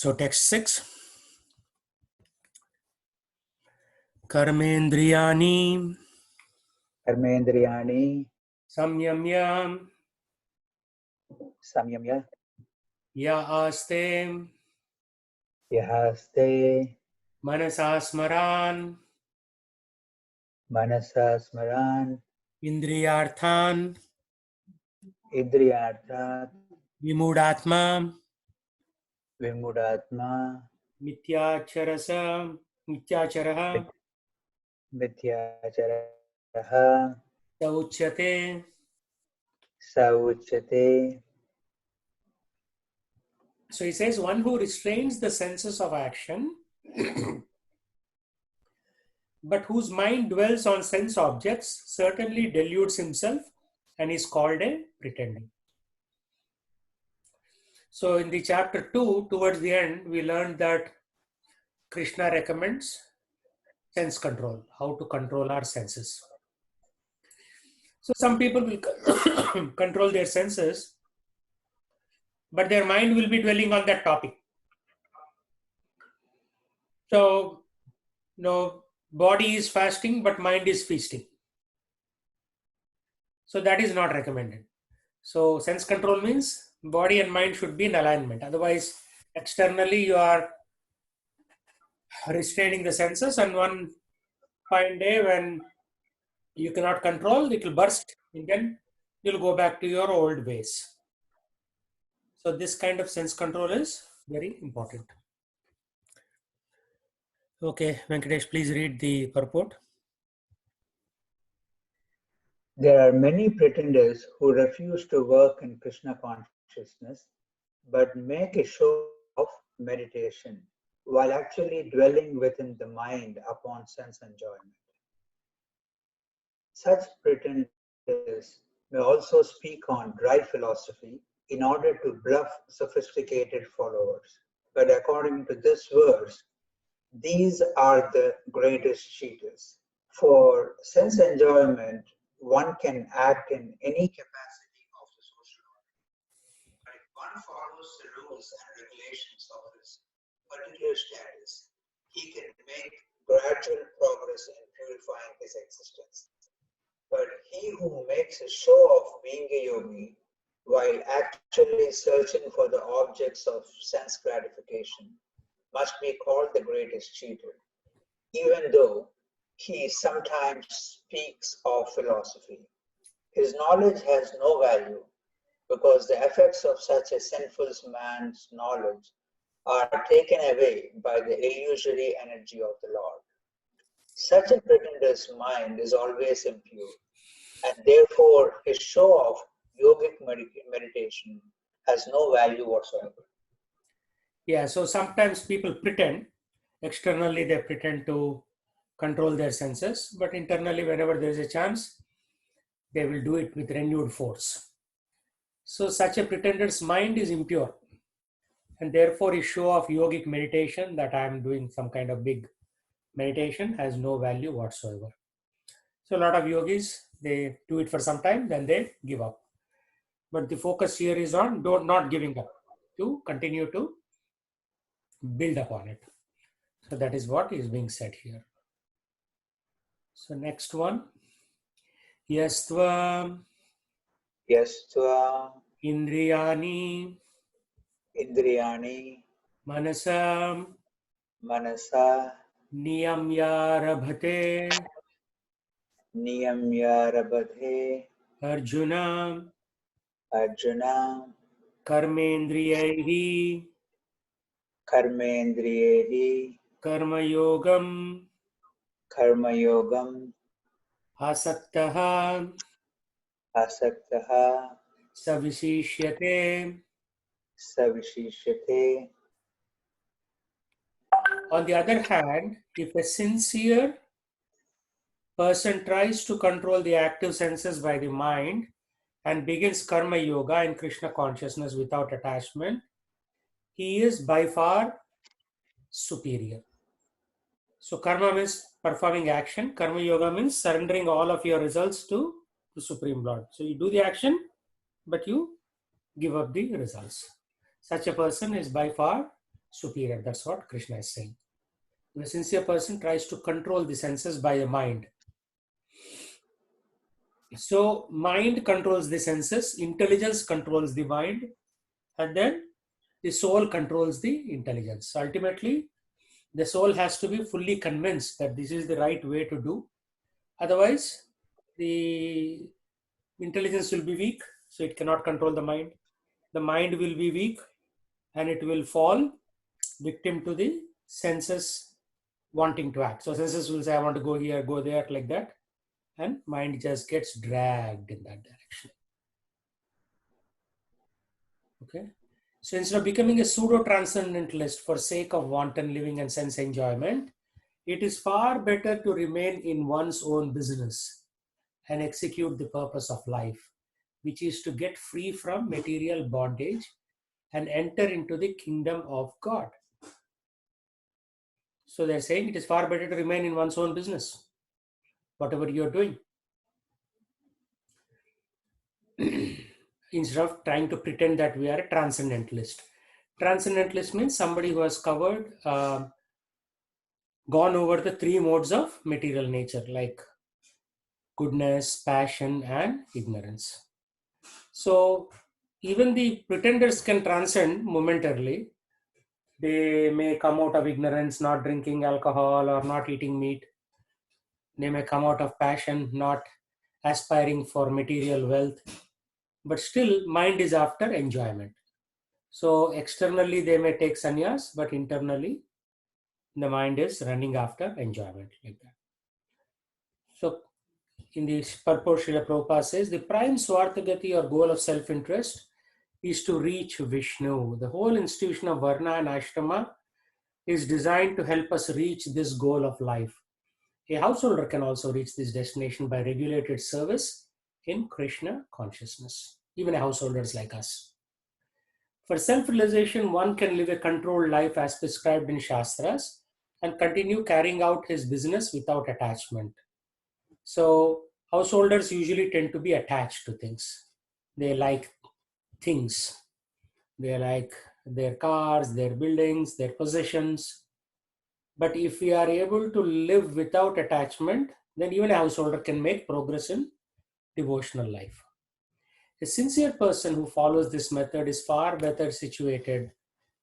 So text 6. Karmendriyani Karmendriyani samyamya samyamya ya aste yahaste manasasmaran manasa smaran indriyarthan indriyarthat vimudatma vimudatma mityacharaha mityacharaha sauchyate. sauchate. So he says, one who restrains the senses of action but whose mind dwells on sense objects certainly deludes himself and is called a pretender. So in the chapter 2, towards the end, we learned that Krishna recommends sense control, how to control our senses. So some people will control their senses, but their mind will be dwelling on that topic. So, body is fasting, but mind is feasting. So that is not recommended. So sense control means body and mind should be in alignment. Otherwise, externally you are restraining the senses, and one fine day when you cannot control, it will burst, and then you'll go back to your old ways. So this kind of sense control is very important. Okay, Venkatesh, please read the purport. There are many pretenders who refuse to work in Krishna consciousness but make a show of meditation while actually dwelling within the mind upon sense enjoyment. Such pretenders may also speak on dry philosophy in order to bluff sophisticated followers. But according to this verse, these are the greatest cheaters. For sense enjoyment, one can act in any capacity of the social order. But if one follows the rules and regulations of his particular status, he can make gradual progress in purifying his existence. But he who makes a show of being a yogi while actually searching for the objects of sense gratification must be called the greatest cheater, even though he sometimes speaks of philosophy. His knowledge has no value because the effects of such a sinful man's knowledge are taken away by the illusory energy of the Lord. Such a pretender's mind is always impure, and therefore his show of yogic meditation has no value whatsoever. Yeah, so sometimes people pretend, externally they pretend to control their senses, but internally, whenever there is a chance, they will do it with renewed force. So such a pretender's mind is impure, and therefore his show of yogic meditation, that I am doing some kind of big meditation, has no value whatsoever. So a lot of yogis, they do it for some time, then they give up. But the focus here is on not giving up, to continue to build upon it. So that is what is being said here. So next one. Yastva Indriyani Indriyani Manasam Manasa Niyamyarabhate Niyamyarabhate Arjuna Arjuna Karmendriyaihi Karmendriyehi Karma Yogam Karma Yogam Asaktaha Asaktaha Savishishyate. Savishishyate. On the other hand, if a sincere person tries to control the active senses by the mind and begins karma yoga and Krishna consciousness without attachment, he is by far superior. So karma means performing action. Karma yoga means surrendering all of your results to the Supreme Lord. So you do the action, but you give up the results. Such a person is by far superior. That's what Krishna is saying. The sincere person tries to control the senses by the mind. So mind controls the senses, intelligence controls the mind, and then the soul controls the intelligence. So ultimately, the soul has to be fully convinced that this is the right way to do. Otherwise, the intelligence will be weak, so it cannot control the mind. The mind will be weak and it will fall victim to the senses wanting to act. So senses will say, I want to go here, go there, like that. And mind just gets dragged in that direction. Okay. So instead of becoming a pseudo transcendentalist for sake of wanton living and sense enjoyment, it is far better to remain in one's own business and execute the purpose of life, which is to get free from material bondage and enter into the kingdom of God. So they're saying it is far better to remain in one's own business, whatever you're doing, instead of trying to pretend that we are a transcendentalist. Transcendentalist means somebody who has covered, gone over the three modes of material nature, like goodness, passion, and ignorance. So even the pretenders can transcend momentarily. They may come out of ignorance, not drinking alcohol or not eating meat. They may come out of passion, not aspiring for material wealth, but still mind is after enjoyment. So externally they may take sannyas, but internally the mind is running after enjoyment, like that. So in the purport, Srila Prabhupada says, the prime Swarthagati or goal of self-interest is to reach Vishnu. The whole institution of Varna and Ashrama is designed to help us reach this goal of life. A householder can also reach this destination by regulated service in Krishna consciousness, even householders like us. For self-realization, one can live a controlled life as prescribed in Shastras and continue carrying out his business without attachment. So householders usually tend to be attached to things. They like things. They like their cars, their buildings, their possessions. But if we are able to live without attachment, then even a householder can make progress in devotional life. A sincere person who follows this method is far better situated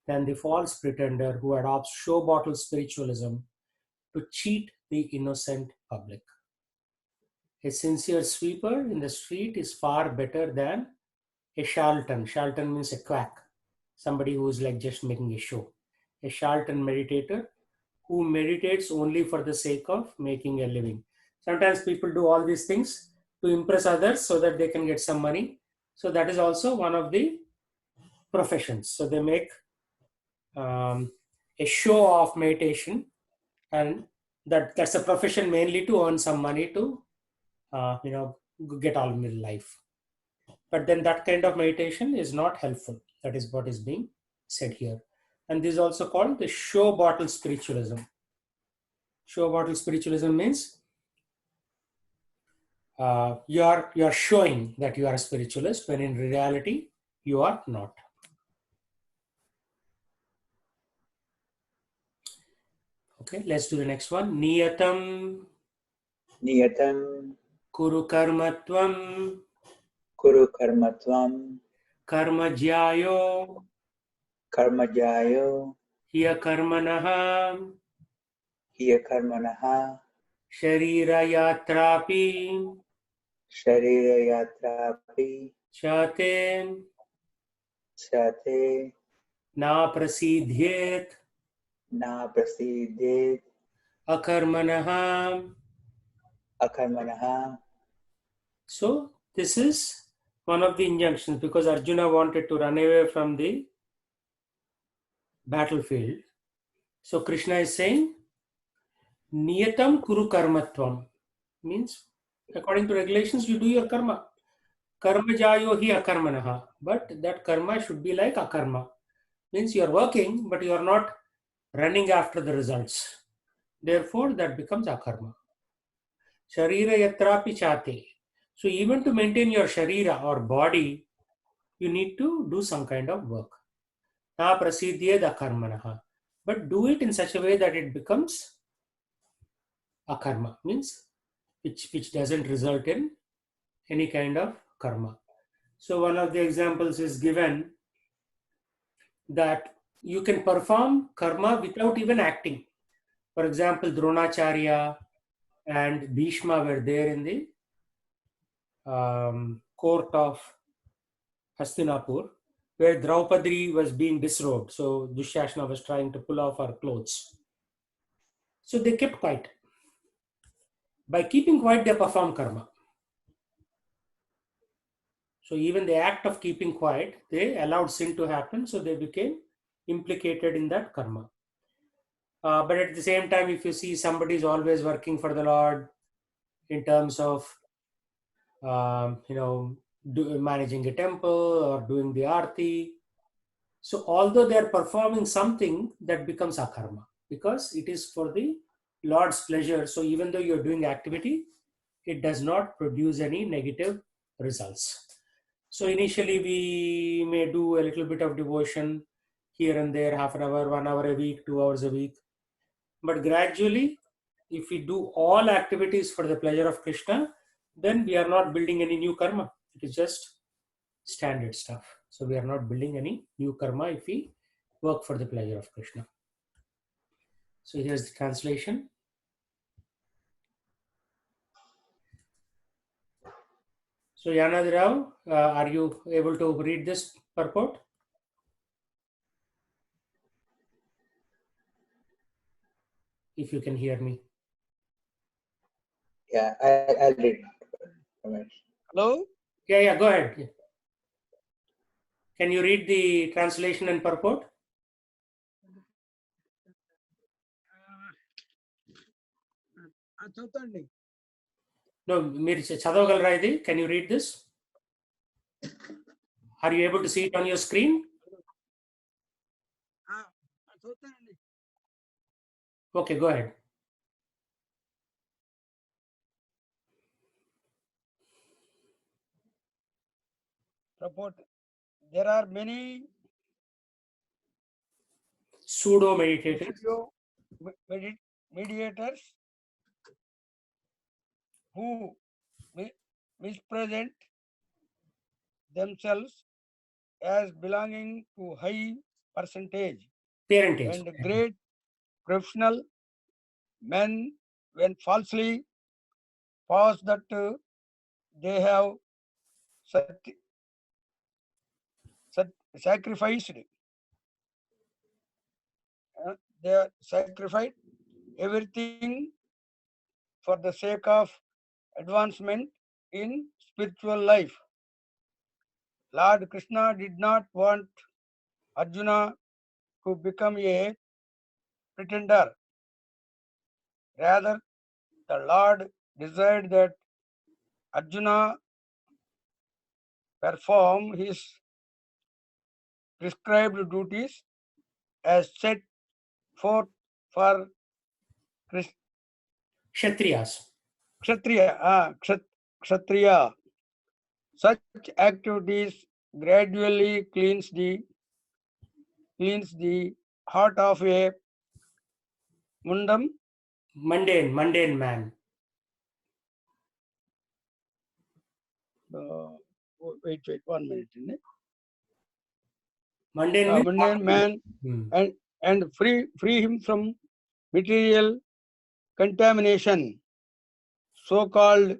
than the false pretender who adopts show bottle spiritualism to cheat the innocent public. A sincere sweeper in the street is far better than a charlatan. Charlatan means a quack, somebody who is like just making a show. A charlatan meditator who meditates only for the sake of making a living. Sometimes people do all these things to impress others so that they can get some money. So that is also one of the professions. So they make a show of meditation, and that's a profession mainly to earn some money to get on with life. But then that kind of meditation is not helpful. That is what is being said here. And this is also called the show bottle spiritualism. Show bottle spiritualism means you are showing that you are a spiritualist when in reality you are not. Okay, let's do the next one. Niyatam Niyatam kuru karmatvam karmajyayo hiya karmanaha sharira yatrapi chate na prasidhyet akarmanaha. So this is one of the injunctions, because Arjuna wanted to run away from the battlefield. So Krishna is saying, Niyatam kuru karmatvam means according to regulations you do your karma. Karma jayo hi akarmanaha. But that karma should be like akarma. Means you are working, but you are not running after the results. Therefore, that becomes akarma. Sharira yatrapi chate. So even to maintain your sharira or body, you need to do some kind of work. na prasidyed akarmanaha. But do it in such a way that it becomes akarma, means which doesn't result in any kind of karma. So one of the examples is given that you can perform karma without even acting. For example, Dronacharya and Bhishma were there in the court of Hastinapur, where Draupadi was being disrobed. So Dushyasana was trying to pull off her clothes. So they kept quiet. By keeping quiet, they perform karma. So even the act of keeping quiet, they allowed sin to happen, so they became implicated in that karma. But at the same time, if you see somebody is always working for the Lord in terms of, managing a temple or doing the arti, so although they are performing something, that becomes akarma because it is for the Lord's pleasure. So even though you're doing activity, it does not produce any negative results. So initially we may do a little bit of devotion here and there, half an hour, 1 hour a week, 2 hours a week. But gradually, if we do all activities for the pleasure of Krishna, then we are not building any new karma. It is just standard stuff. So we are not building any new karma if we work for the pleasure of Krishna. So here's the translation. So Yanad Rao, are you able to read this purport? If you can hear me. Yeah, I'll read. Hello? Yeah, go ahead. Can you read the translation and purport? చదువుతండి. No, మీరు చదవగలరా ఇది? Can you read this? Are you able to see it on your screen? చదువుతానండి. Okay, go ahead. Report. There are many Pseudo meditators mediators who mispresent themselves as belonging to high parentage and great professional men when falsely pass that they have sacrificed. They sacrificed everything for the sake of advancement in spiritual life. Lord Krishna did not want Arjuna to become a pretender. Rather, the Lord desired that Arjuna perform his prescribed duties as set forth for Kshatriyas. Kshatriya. Such activities gradually cleans the heart of a mundane man. Wait, 1 minute. Mundane man and free him from material contamination, so-called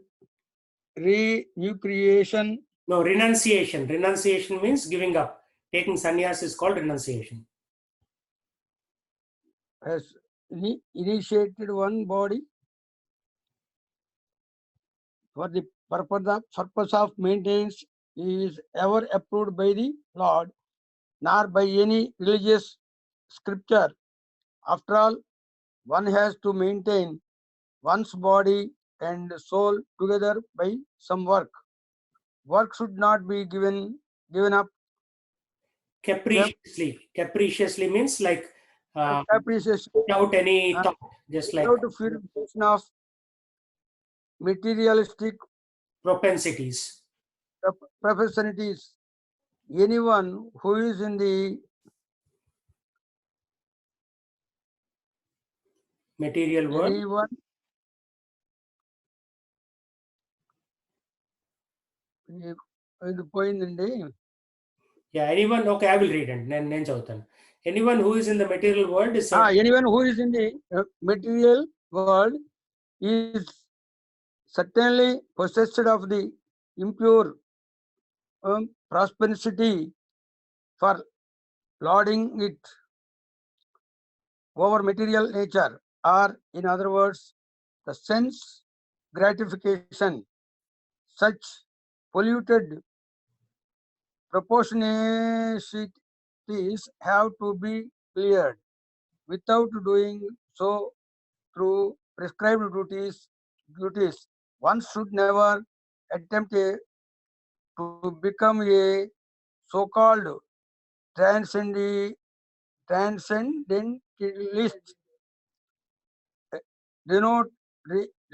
renunciation. No, renunciation. Renunciation means giving up. Taking sannyas is called renunciation. Has initiated one body for the purpose of maintenance is ever approved by the Lord, nor by any religious scripture. After all, one has to maintain one's body and soul together by some work. Work should not be given up Capriciously. Capriciously means like capriciously, without any thought, just like without purification of materialistic propensities. Anyone who is in the material world. anyone ఇది పోయిందండి. Yeah, anyone, okay, I will read it. నేను చదువుతాను. Anyone who is in the material world is Anyone who is in the material world is certainly possessed of the impure prosperity for lauding it over material nature, or in other words, the sense gratification. Such polluted proportionalities have to be cleared. Without doing so through prescribed duties, one should never attempt to become a so-called transcendentalist,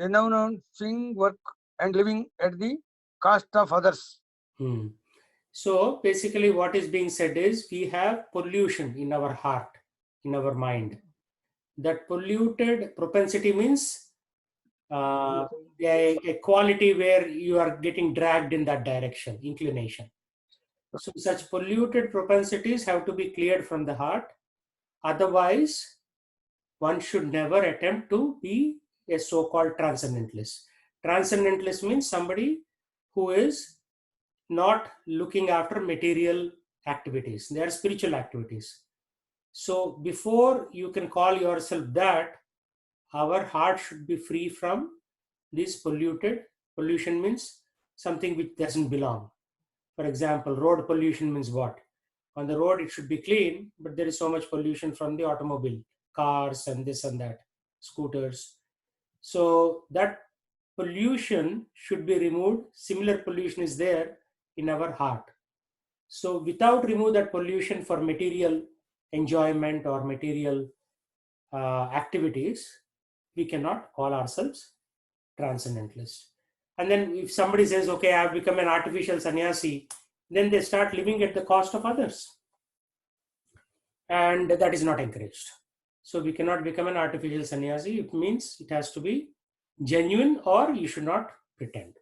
renouncing work and living at the cost of others. So basically what is being said is we have pollution in our heart, in our mind. That polluted propensity means a quality where you are getting dragged in that direction, inclination. So such polluted propensities have to be cleared from the heart. Otherwise, one should never attempt to be a so-called transcendentalist. Transcendentalist means somebody who is not looking after material activities. They are spiritual activities. So before you can call yourself that, our heart should be free from this pollution means something which doesn't belong. For example, road pollution means what? On the road it should be clean, but there is so much pollution from the automobile, cars and this and that, scooters. So that pollution should be removed. Similar pollution is there in our heart. So without remove that pollution for material enjoyment or material activities, we cannot call ourselves transcendentalist. And then if somebody says, okay, I've become an artificial sannyasi, then they start living at the cost of others. And that is not encouraged. So we cannot become an artificial sannyasi. It means it has to be genuine, or you should not pretend.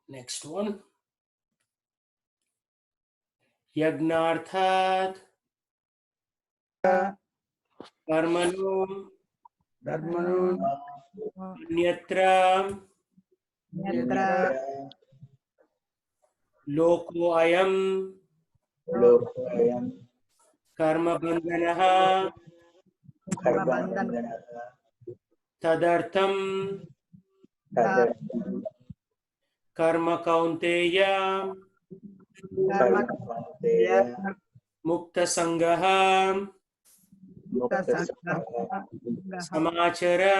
Next one. Yagnarthat karmano anyatra loko ayam karma bandhanaha tadartham karma kaunteya mukta sangaha samachara.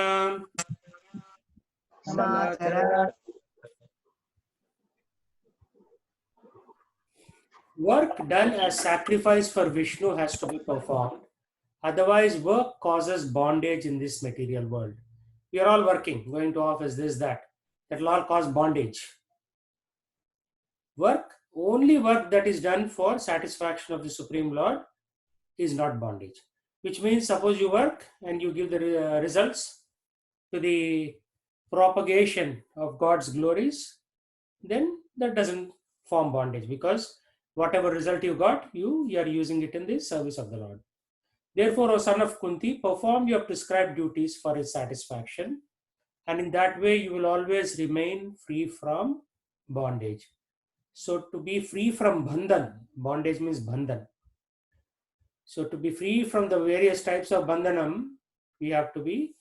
Work done as sacrifice for Vishnu has to be performed. Otherwise, work causes bondage in this material world. We are all working, going to office, this, that. That will all cause bondage. Only work that is done for satisfaction of the Supreme Lord is not bondage. Which means, suppose you work and you give the results to the propagation of God's glories, then that doesn't form bondage, because whatever result you got, you are using it in the service of the Lord. Therefore, O son of Kunti, perform your prescribed duties for his satisfaction, and in that way you will always remain free from bondage. So to be free from bandhan, bondage means bandhan. So to be free from the various types of bandhanam, we have to be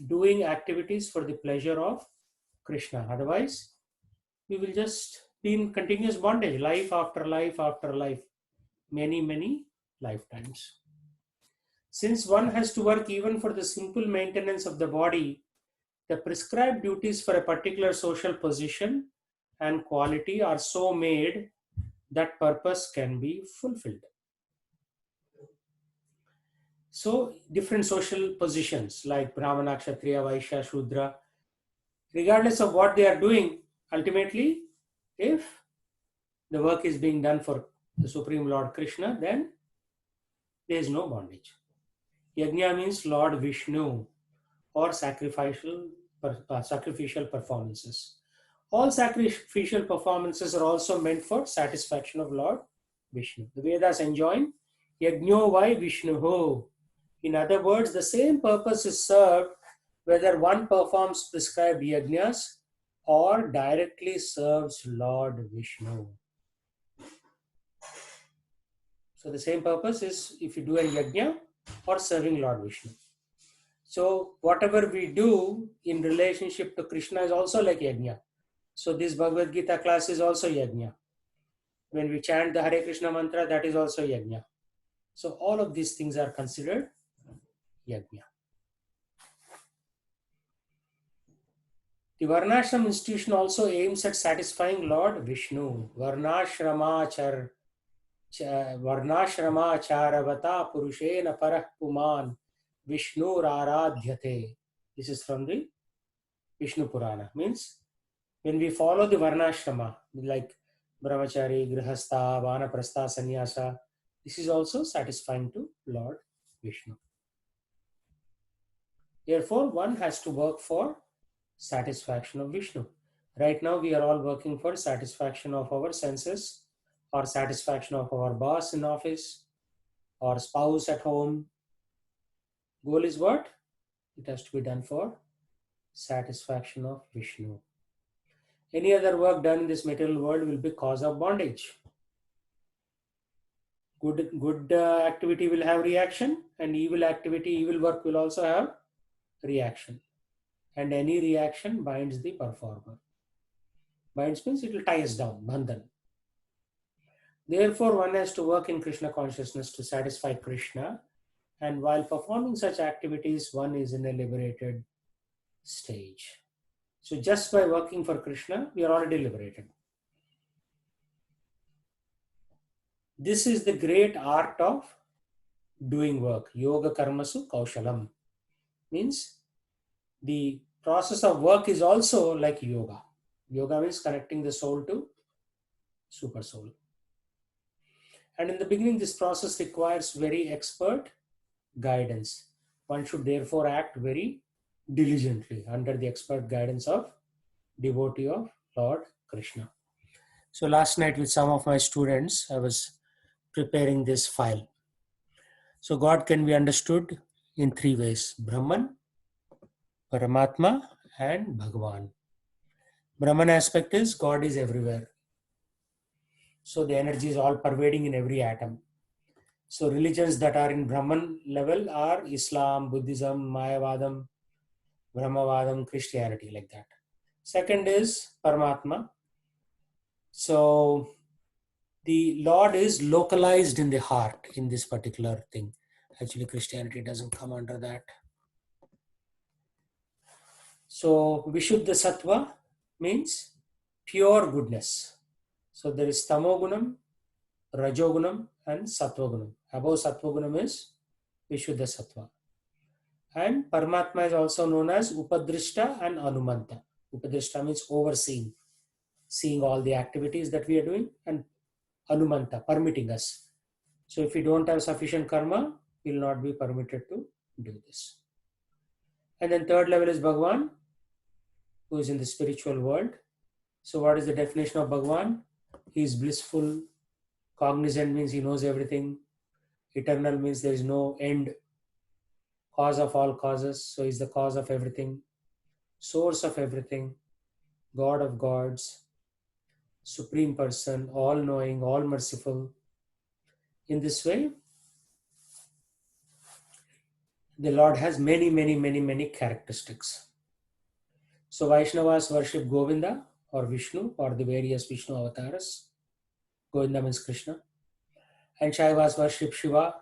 doing activities for the pleasure of Krishna. Otherwise, we will just be in continuous bondage, life after life after life, many, many lifetimes. Since one has to work even for the simple maintenance of the body, the prescribed duties for a particular social position and quality are so made that purpose can be fulfilled. So different social positions like Brahmana, Kshatriya, Vaishya, Shudra, regardless of what they are doing, ultimately, if the work is being done for the Supreme Lord Krishna, then there is no bondage. Yajna means Lord Vishnu or sacrificial performances. All sacrificial performances are also meant for satisfaction of Lord Vishnu. The Vedas enjoin Yajno vai Vishnuho. In other words, the same purpose is served whether one performs prescribed yajnas or directly serves Lord Vishnu. So the same purpose is if you do a yajna or serving Lord Vishnu. So whatever we do in relationship to Krishna is also like yajna. So this Bhagavad Gita class is also yajna. When we chant the Hare Krishna mantra, that is also yajna. So all of these things are considered yajna. The Varnashram institution also aims at satisfying Lord Vishnu. Varnashramacharvata purushena parah puman Vishnu raradhyate. This is from the Vishnu Purana. Means when we follow the Varnashrama, like Brahmachari, Grihastha, Vanaprastha, Sannyasa, this is also satisfying to Lord Vishnu. Therefore, one has to work for satisfaction of Vishnu. Right now, we are all working for satisfaction of our senses or satisfaction of our boss in office or spouse at home. Goal is what? It has to be done for satisfaction of Vishnu. Any other work done in this material world will be cause of bondage. Good activity will have reaction, and evil work will also have reaction. And any reaction binds the performer. Binds means it will tie us down, bandhan. Therefore, one has to work in Krishna consciousness to satisfy Krishna, and while performing such activities, one is in a liberated stage. So just by working for Krishna, we are already liberated. This is the great art of doing work. Yoga karmasu kaushalam. Means the process of work is also like yoga. Yoga means connecting the soul to super soul. And in the beginning, this process requires very expert guidance. One should therefore act very diligently under the expert guidance of devotee of Lord Krishna. So last night with some of my students, I was preparing this file. So God can be understood in three ways: Brahman, Paramatma, and Bhagavan. Brahman aspect is God is everywhere. So the energy is all pervading in every atom. So religions that are in Brahman level are Islam, Buddhism, Mayavadam, Brahmavadam, Christianity, like that. Second is Paramatma. So the Lord is localized in the heart in this particular thing. Actually, Christianity doesn't come under that. So Vishuddha Sattva means pure goodness. So there is Tamogunam, Rajogunam, and Sattvagunam. Above Sattvagunam is Vishuddha Sattva. And Paramatma is also known as Upadrishta and Anumanta. Upadrishta means overseeing, seeing all the activities that we are doing, and Anumanta, permitting us. So if we don't have sufficient karma, we will not be permitted to do this. And then third level is Bhagavan, who is in the spiritual world. So what is the definition of Bhagavan? He is blissful. Cognizant means he knows everything. Eternal means there is no end. Cause of all causes, so he is the cause of everything. Source of everything. God of gods. Supreme person, all-knowing, all-merciful. In this way, the Lord has many characteristics. So Vaishnavas worship Govinda or Vishnu or the various Vishnu avatars. Govinda means Krishna. And Shaivas worship Shiva.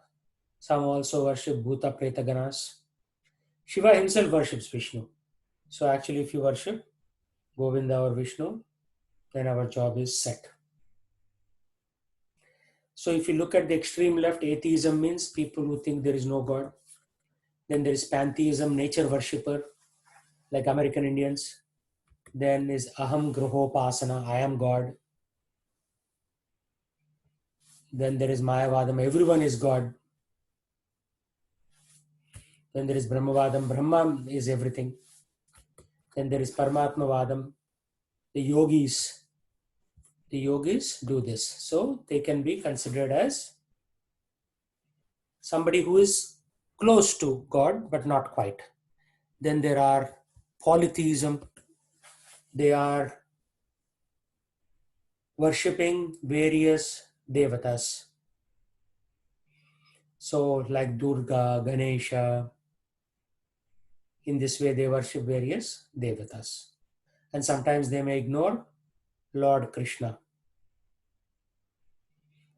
Some also worship Bhuta Preta Ganas. Shiva himself worships Vishnu. So actually if you worship Govinda or Vishnu, then our job is set. So if you look at the extreme left, atheism means people who think there is no God. Then there is pantheism, nature worshipper, like American Indians. Then is Aham Grahopasana, I am God. Then there is Mayavadam, everyone is God. Then there is Brahmavadam. Brahma is everything. Then there is Paramatmavadam. The yogis do this. So they can be considered as somebody who is close to God, but not quite. Then there are polytheism. They are worshipping various devatas. So like Durga, Ganesha, in this way they worship various devatas. And sometimes they may ignore Lord Krishna.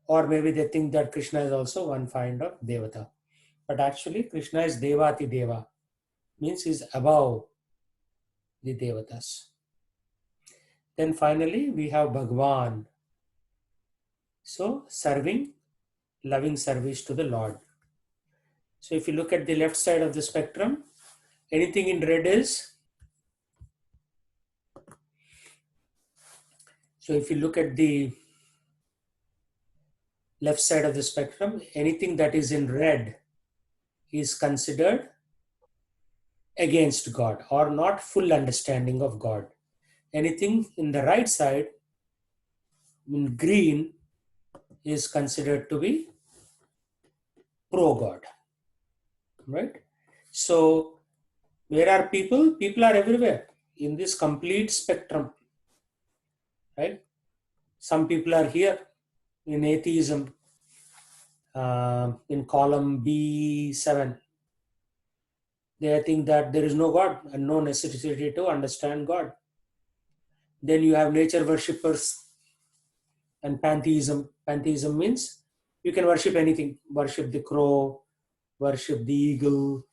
Or maybe they think that Krishna is also one kind of devata. But actually Krishna is Devati Deva, means he's above the devatas. Then finally we have Bhagwan. So serving, loving service to the Lord. So if you look at the left side of the spectrum, anything in red is, so if you look at the left side of the spectrum, anything that is in red is considered against God or not full understanding of God. Anything in the right side, in green, is considered to be pro-God, right? So where are people? People are everywhere in this complete spectrum, right? Some people are here in atheism, in column B7. They think that there is no God and no necessity to understand God. Then you have nature worshippers and pantheism. Pantheism means you can worship anything. Worship the crow, worship the eagle.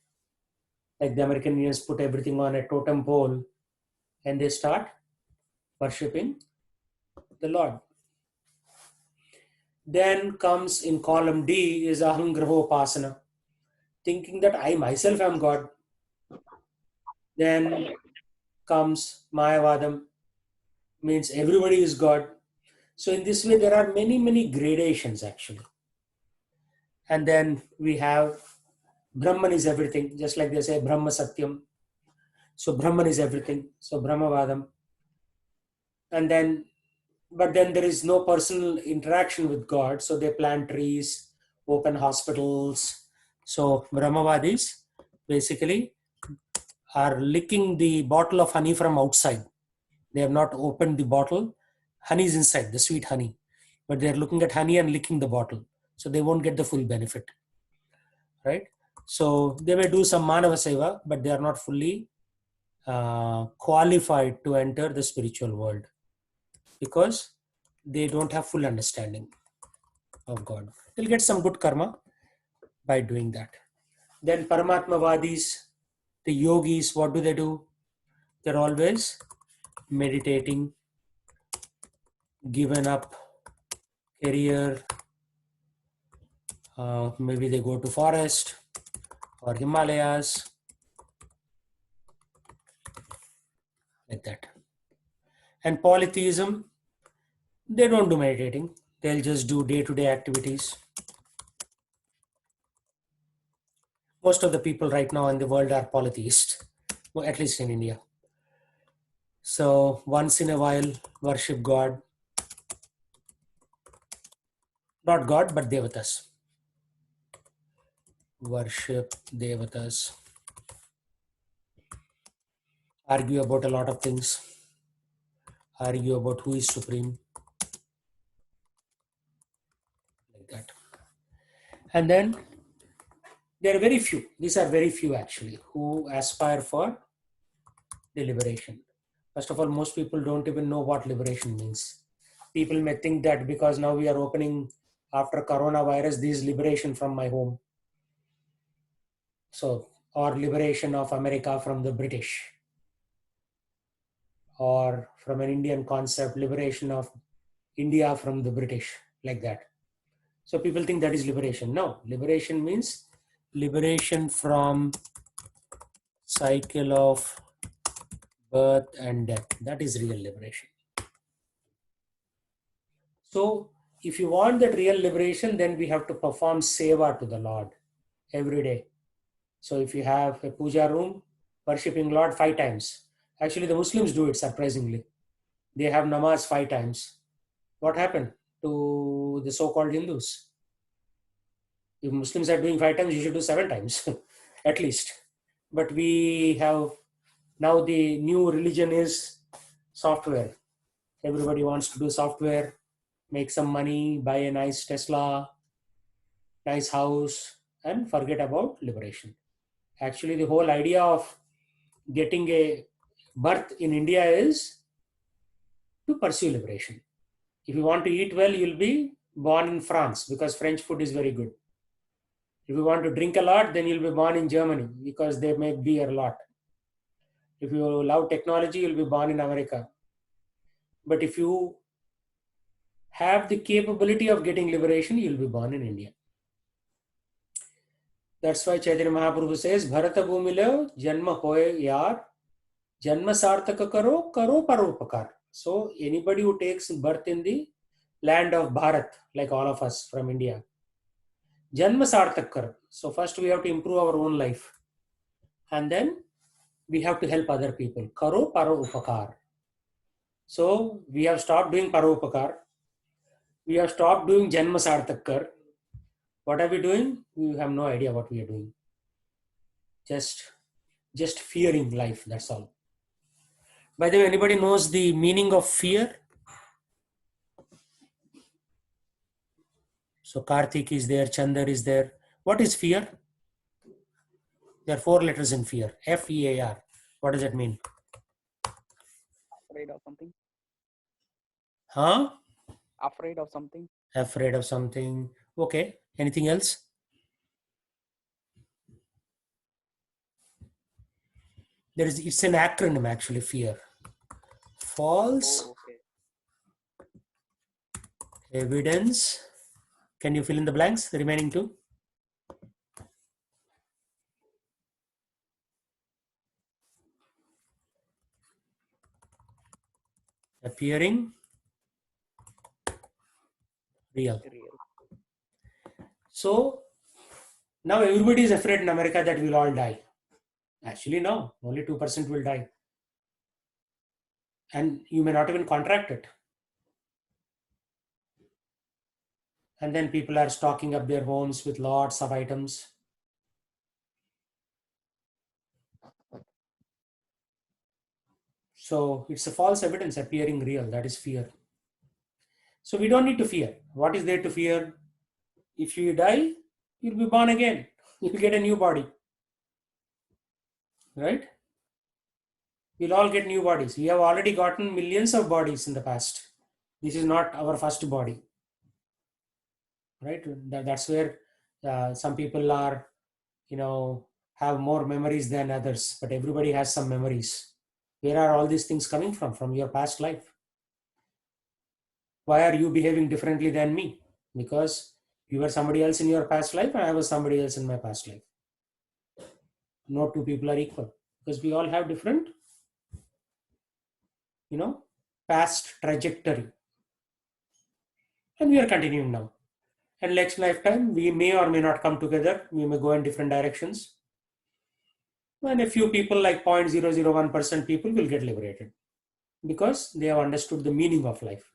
Like the American Indians put everything on a totem pole and they start worshipping the Lord. Then comes in column D is Ahangrahopasana, thinking that I myself am God. Then comes Mayavadam, means everybody is God. So in this way, there are many, many gradations actually. And then we have Brahman is everything, just like they say Brahma Satyam. So Brahman is everything. So Brahmavadam. And then, but then there is no personal interaction with God. So they plant trees, open hospitals. So Brahmavadis basically are licking the bottle of honey from outside. They have not opened the bottle. Honey is inside, the sweet honey. But they're looking at honey and licking the bottle. So they won't get the full benefit, right? So they may do some Manava Seva, but they are not fully qualified to enter the spiritual world because they don't have full understanding of God. They'll get some good karma by doing that. Then Paramatmavadis, the yogis, what do? They're always meditating, given up career, maybe they go to forest or Himalayas, like that. And polytheism, they don't do meditating. They'll just do day-to-day activities. Most of the people right now in the world are polytheists, well, at least in India. So once in a while, worship God. Not God, but devatas. Worship devatas. Argue about a lot of things. Argue about who is supreme. Like that. And then there are very few, these are very few actually, who aspire for the liberation. First of all, most people don't even know what liberation means. People may think that because now we are opening after coronavirus, this is liberation from my home. So, or liberation of America from the British. Or from an Indian concept, liberation of India from the British, like that. So people think that is liberation. No, liberation means liberation from cycle of birth and death. That is real liberation. So if you want that real liberation, then we have to perform seva to the Lord every day. So if you have a puja room, worshipping Lord 5 times. Actually, the Muslims do it surprisingly. They have namaz 5 times. What happened to the so-called Hindus? If Muslims are doing 5 times, you should do 7 times at least. But we have now the new religion is software. Everybody wants to do software, make some money, buy a nice Tesla, nice house, and forget about liberation. Actually, the whole idea of getting a birth in India is to pursue liberation. If you want to eat well, you'll be born in France because French food is very good. If you want to drink a lot, then you'll be born in Germany because they make beer a lot. If you love technology, you'll be born in America. But if you have the capability of getting liberation, you'll be born in India. That's why Chaitanya Mahaprabhu says, Bharata Bhumilo Janma Hoye Yar, Janma Sartaka Karo, Karo Paropakar. So anybody who takes birth in the land of Bharat, like all of us from India, Janma Sartak Karo. So first we have to improve our own life. And then we have to help other people. Karo Paropakar. So we have stopped doing Paropakar. We have stopped doing Janma Sartak Kar. What are we doing? We have no idea what we are doing. Just fearing life, that's all. By the way, anybody knows the meaning of fear? So Karthik is there, Chandar is there. What is fear? There are 4 letters in fear. F-E-A-R. What does that mean? Afraid of something. Huh? Afraid of something. Afraid of something. Okay. Anything else? It's an acronym actually, fear. False Oh, okay. evidence. Can you fill in the blanks, the remaining 2? Appearing real. So now everybody is afraid in America that we'll all die. Actually, no, only 2% will die. And you may not even contract it. And then people are stocking up their homes with lots of items. So it's a false evidence appearing real. That is fear. So we don't need to fear. What is there to fear? If you die, you'll be born again. You'll get a new body. Right? We'll all get new bodies. We have already gotten millions of bodies in the past. This is not our first body. Right? That's where some people are, have more memories than others. But everybody has some memories. Where are all these things coming from? From your past life. Why are you behaving differently than me? Because you were somebody else in your past life and I was somebody else in my past life. No 2 people are equal because we all have different, past trajectory. And we are continuing now. And next lifetime, we may or may not come together. We may go in different directions. And a few people, like 0.001% people, will get liberated because they have understood the meaning of life.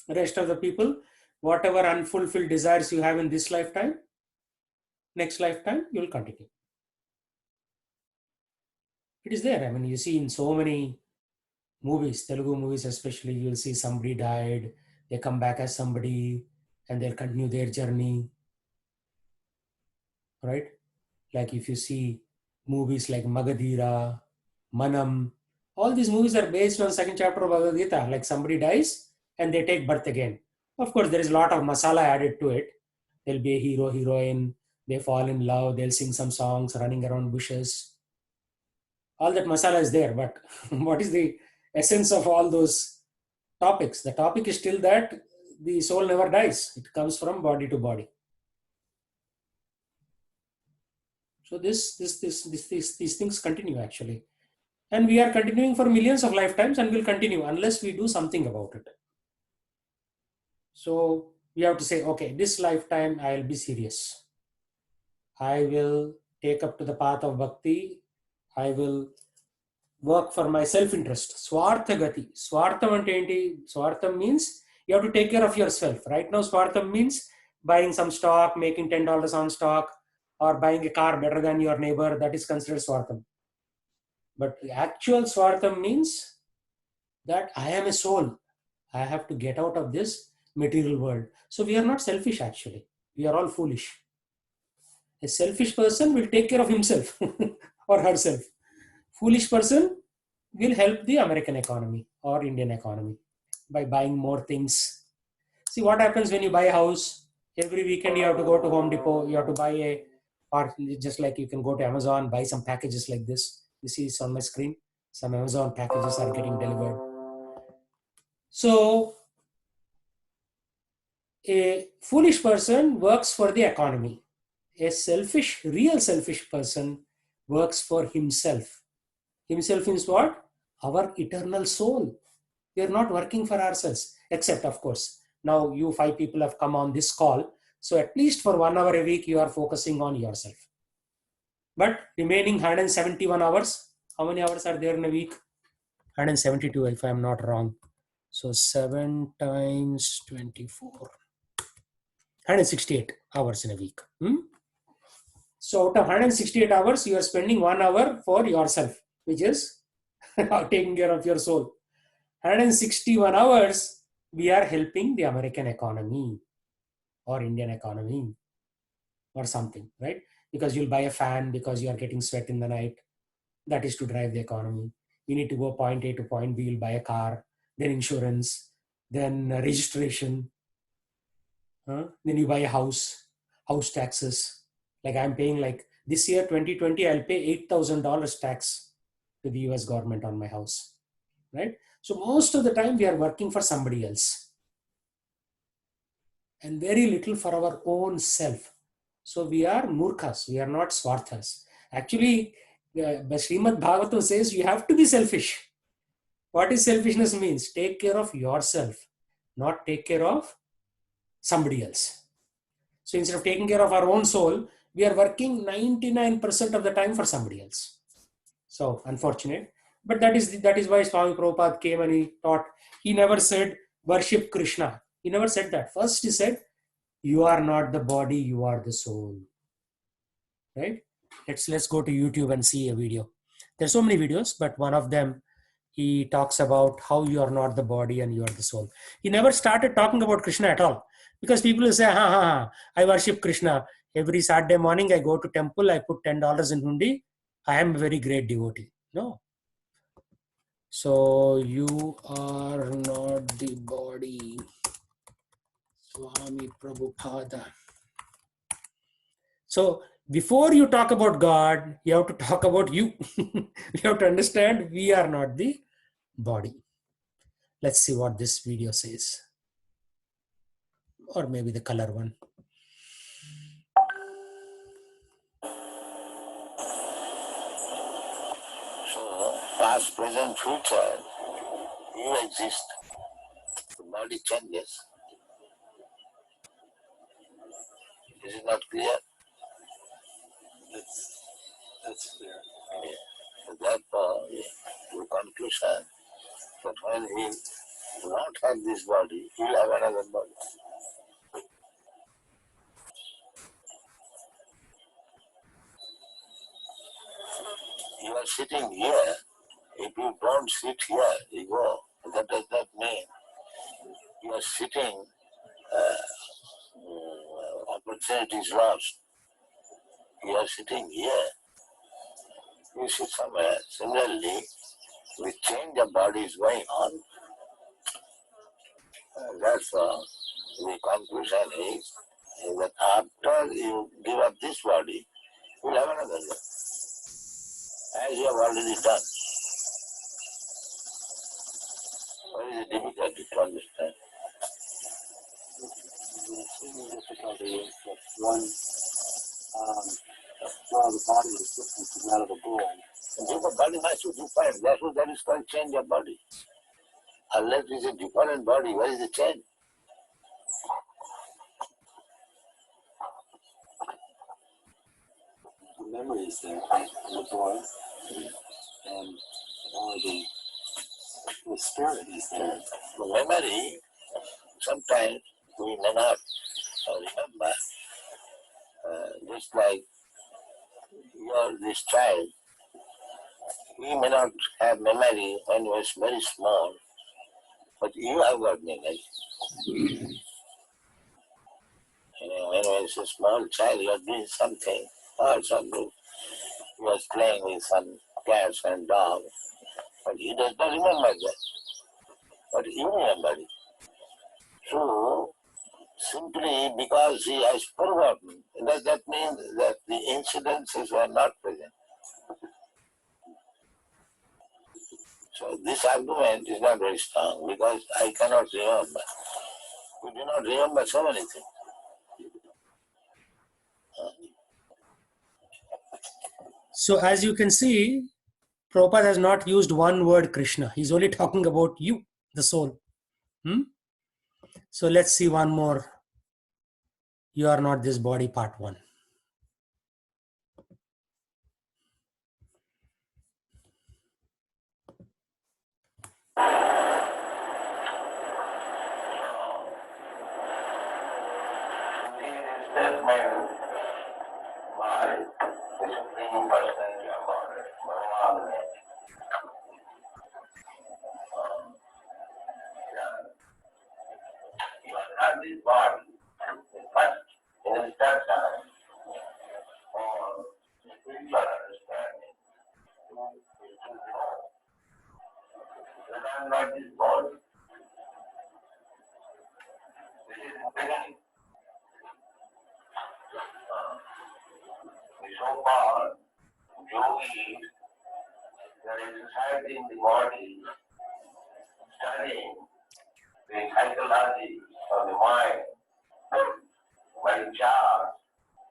The rest of the people, whatever unfulfilled desires you have in this lifetime, next lifetime, you will continue. It is there. I mean, you see in so many movies, Telugu movies especially, you will see somebody died, they come back as somebody, and they'll continue their journey. Right? Like if you see movies like Magadhira, Manam, all these movies are based on 2nd chapter of Bhagavad Gita. Like somebody dies and they take birth again. Of course, there is a lot of masala added to it. There'll be a hero, heroine, they fall in love, they'll sing some songs, running around bushes. All that masala is there, but what is the essence of all those topics? The topic is still that the soul never dies. It comes from body to body. So these things continue actually. And we are continuing for millions of lifetimes and will continue unless we do something about it. So we have to say, okay, this lifetime I'll be serious. I will take up to the path of bhakti, I will work for my self-interest. Swartha gati. Swartham ante enti? Swartham means you have to take care of yourself. Right now, Swartham means buying some stock, making $10 on stock, or buying a car better than your neighbor. That is considered Swartham. But actual Swartham means that I am a soul. I have to get out of this material world. So we are not selfish actually. We are all foolish. A selfish person will take care of himself or herself. Foolish person will help the American economy or Indian economy by buying more things. See what happens when you buy a house. Every weekend you have to go to Home Depot. You have to buy a, or just like you can go to Amazon, buy some packages like this. You see it's on my screen. Some Amazon packages are getting delivered. So a foolish person works for the economy. A selfish, real selfish person works for himself. Himself means what? Our eternal soul. We are not working for ourselves, except of course, now you 5 people have come on this call. So at least for 1 hour a week, you are focusing on yourself. But remaining 171 hours, how many hours are there in a week? 172 if I am not wrong. So 7 times 24. 168 hours in a week. So out of 168 hours, you are spending 1 hour for yourself, which is taking care of your soul. 161 hours, we are helping the American economy or Indian economy or something, right? Because you'll buy a fan because you are getting sweat in the night. That is to drive the economy. You need to go point A to point B, you'll buy a car, then insurance, then registration. Then you buy a house taxes. Like I'm paying like this year, 2020, I'll pay $8,000 tax to the US government on my house, right? So most of the time we are working for somebody else and very little for our own self. So we are murkhas, we are not swarthas. Actually, Srimad Bhagavatam says you have to be selfish. What is selfishness means? Take care of yourself, not take care of somebody else. So instead of taking care of our own soul, we are working 99% of the time for somebody else. So unfortunate. But that is why Swami Prabhupada came and he taught. He never said worship Krishna. He never said that. First he said, you are not the body, you are the soul. Right? Let's go to YouTube and see a video. There's so many videos, but one of them he talks about how you are not the body and you are the soul. He never started talking about Krishna at all. Because people will say, I worship Krishna. Every Saturday morning I go to temple, I put $10 in hundi. I am a very great devotee. No. So you are not the body. Swami Prabhupada. So before you talk about God, you have to talk about you. You have to understand we are not the body. Let's see what this video says. Or maybe the color one. So, past, present, future, you exist. The body changes. Is it not clear? That's clear. Yeah. So therefore, the conclusion that when he will not have this body, he will have another body. You are sitting here. If you don't sit here, you go. That does not mean you are sitting, opportunity is lost. You are sitting here. You sit somewhere. Similarly, with change of body is going on. Therefore, the conclusion is that after you give up this body, you will have another one, as you have already done. What is the difficulty to understand? The difficulty is that one, while the body is different from that of the boy, the body has to different. That is called change of body. Unless it is a different body, what is the change? memories there before, and only the spirit is there. The memory, sometimes we may not remember. Just like you're this child, he may not have memory when he was very small, but you have got memory. When he was a small child, you are doing something, or something. He was playing with some cats and dogs, but he does not remember that. But you remember it. So, simply because he has forgotten, does that mean that the incidences were not present? So this argument is not very strong because I cannot remember. We do not remember so many things. So as you can see, Prabhupada has not used one word Krishna. He's only talking about you, the soul. So let's see one more. You are not this body, part 1. This body, but in a instruction or spiritual understanding, to know that I am not this body. This is the beginning. The so-called yogis, they are exercising the body, studying the psychology of the mind by charts,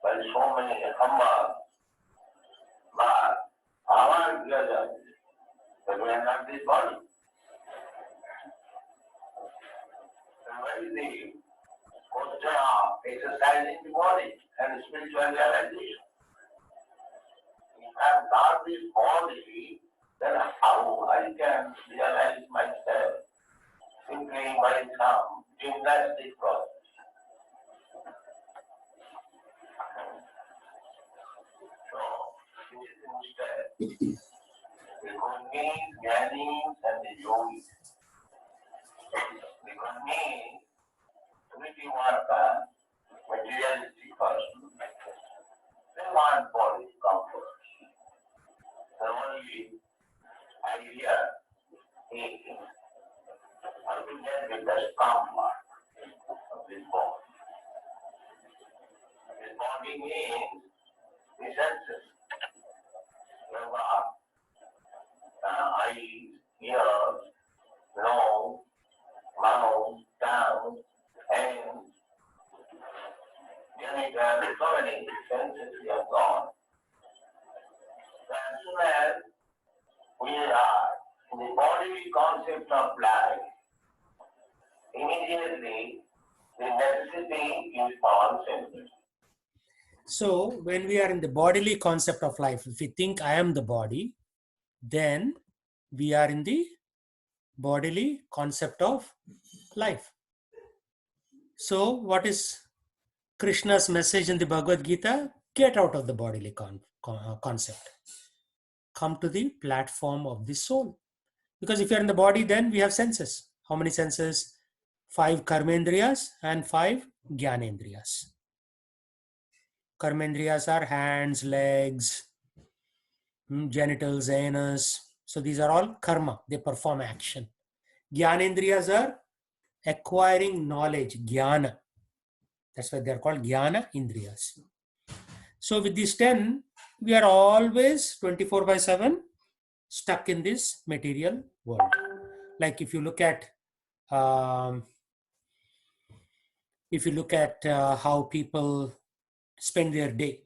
by so many numbers. But our realization that we are not this body. And what is the question of exercising the body and spiritual realization? If I am not this body, then how I can realize myself simply by some gymnastic process? So, this is instead the Gurnis, Jnanis and the Yogis. The Gurnis, Kriti Marta, materialistic person, they want body comfort. The only idea is how to get the best comfort of this body. This body means the senses. There are eyes, ears, nose, mouth, tongue, hands, genitals, so many senses we have gone. As soon as we are in the bodily concept of life, immediately the necessity is on senses. So when we are in the bodily concept of life, if we think I am the body, then we are in the bodily concept of life. So what is Krishna's message in the Bhagavad Gita? Get out of the bodily concept. Come to the platform of the soul. Because if you're in the body, then we have senses. How many senses? 5 karmendriyas and 5 jnanendriyas. Karmendriyas are hands, legs, genitals, anus. So these are all karma. They perform action. Jnanendriyas are acquiring knowledge, jnana. That's why they are called jnana indriyas. So with these 10, we are always 24/7 stuck in this material world. Like if you look at how people spend their day,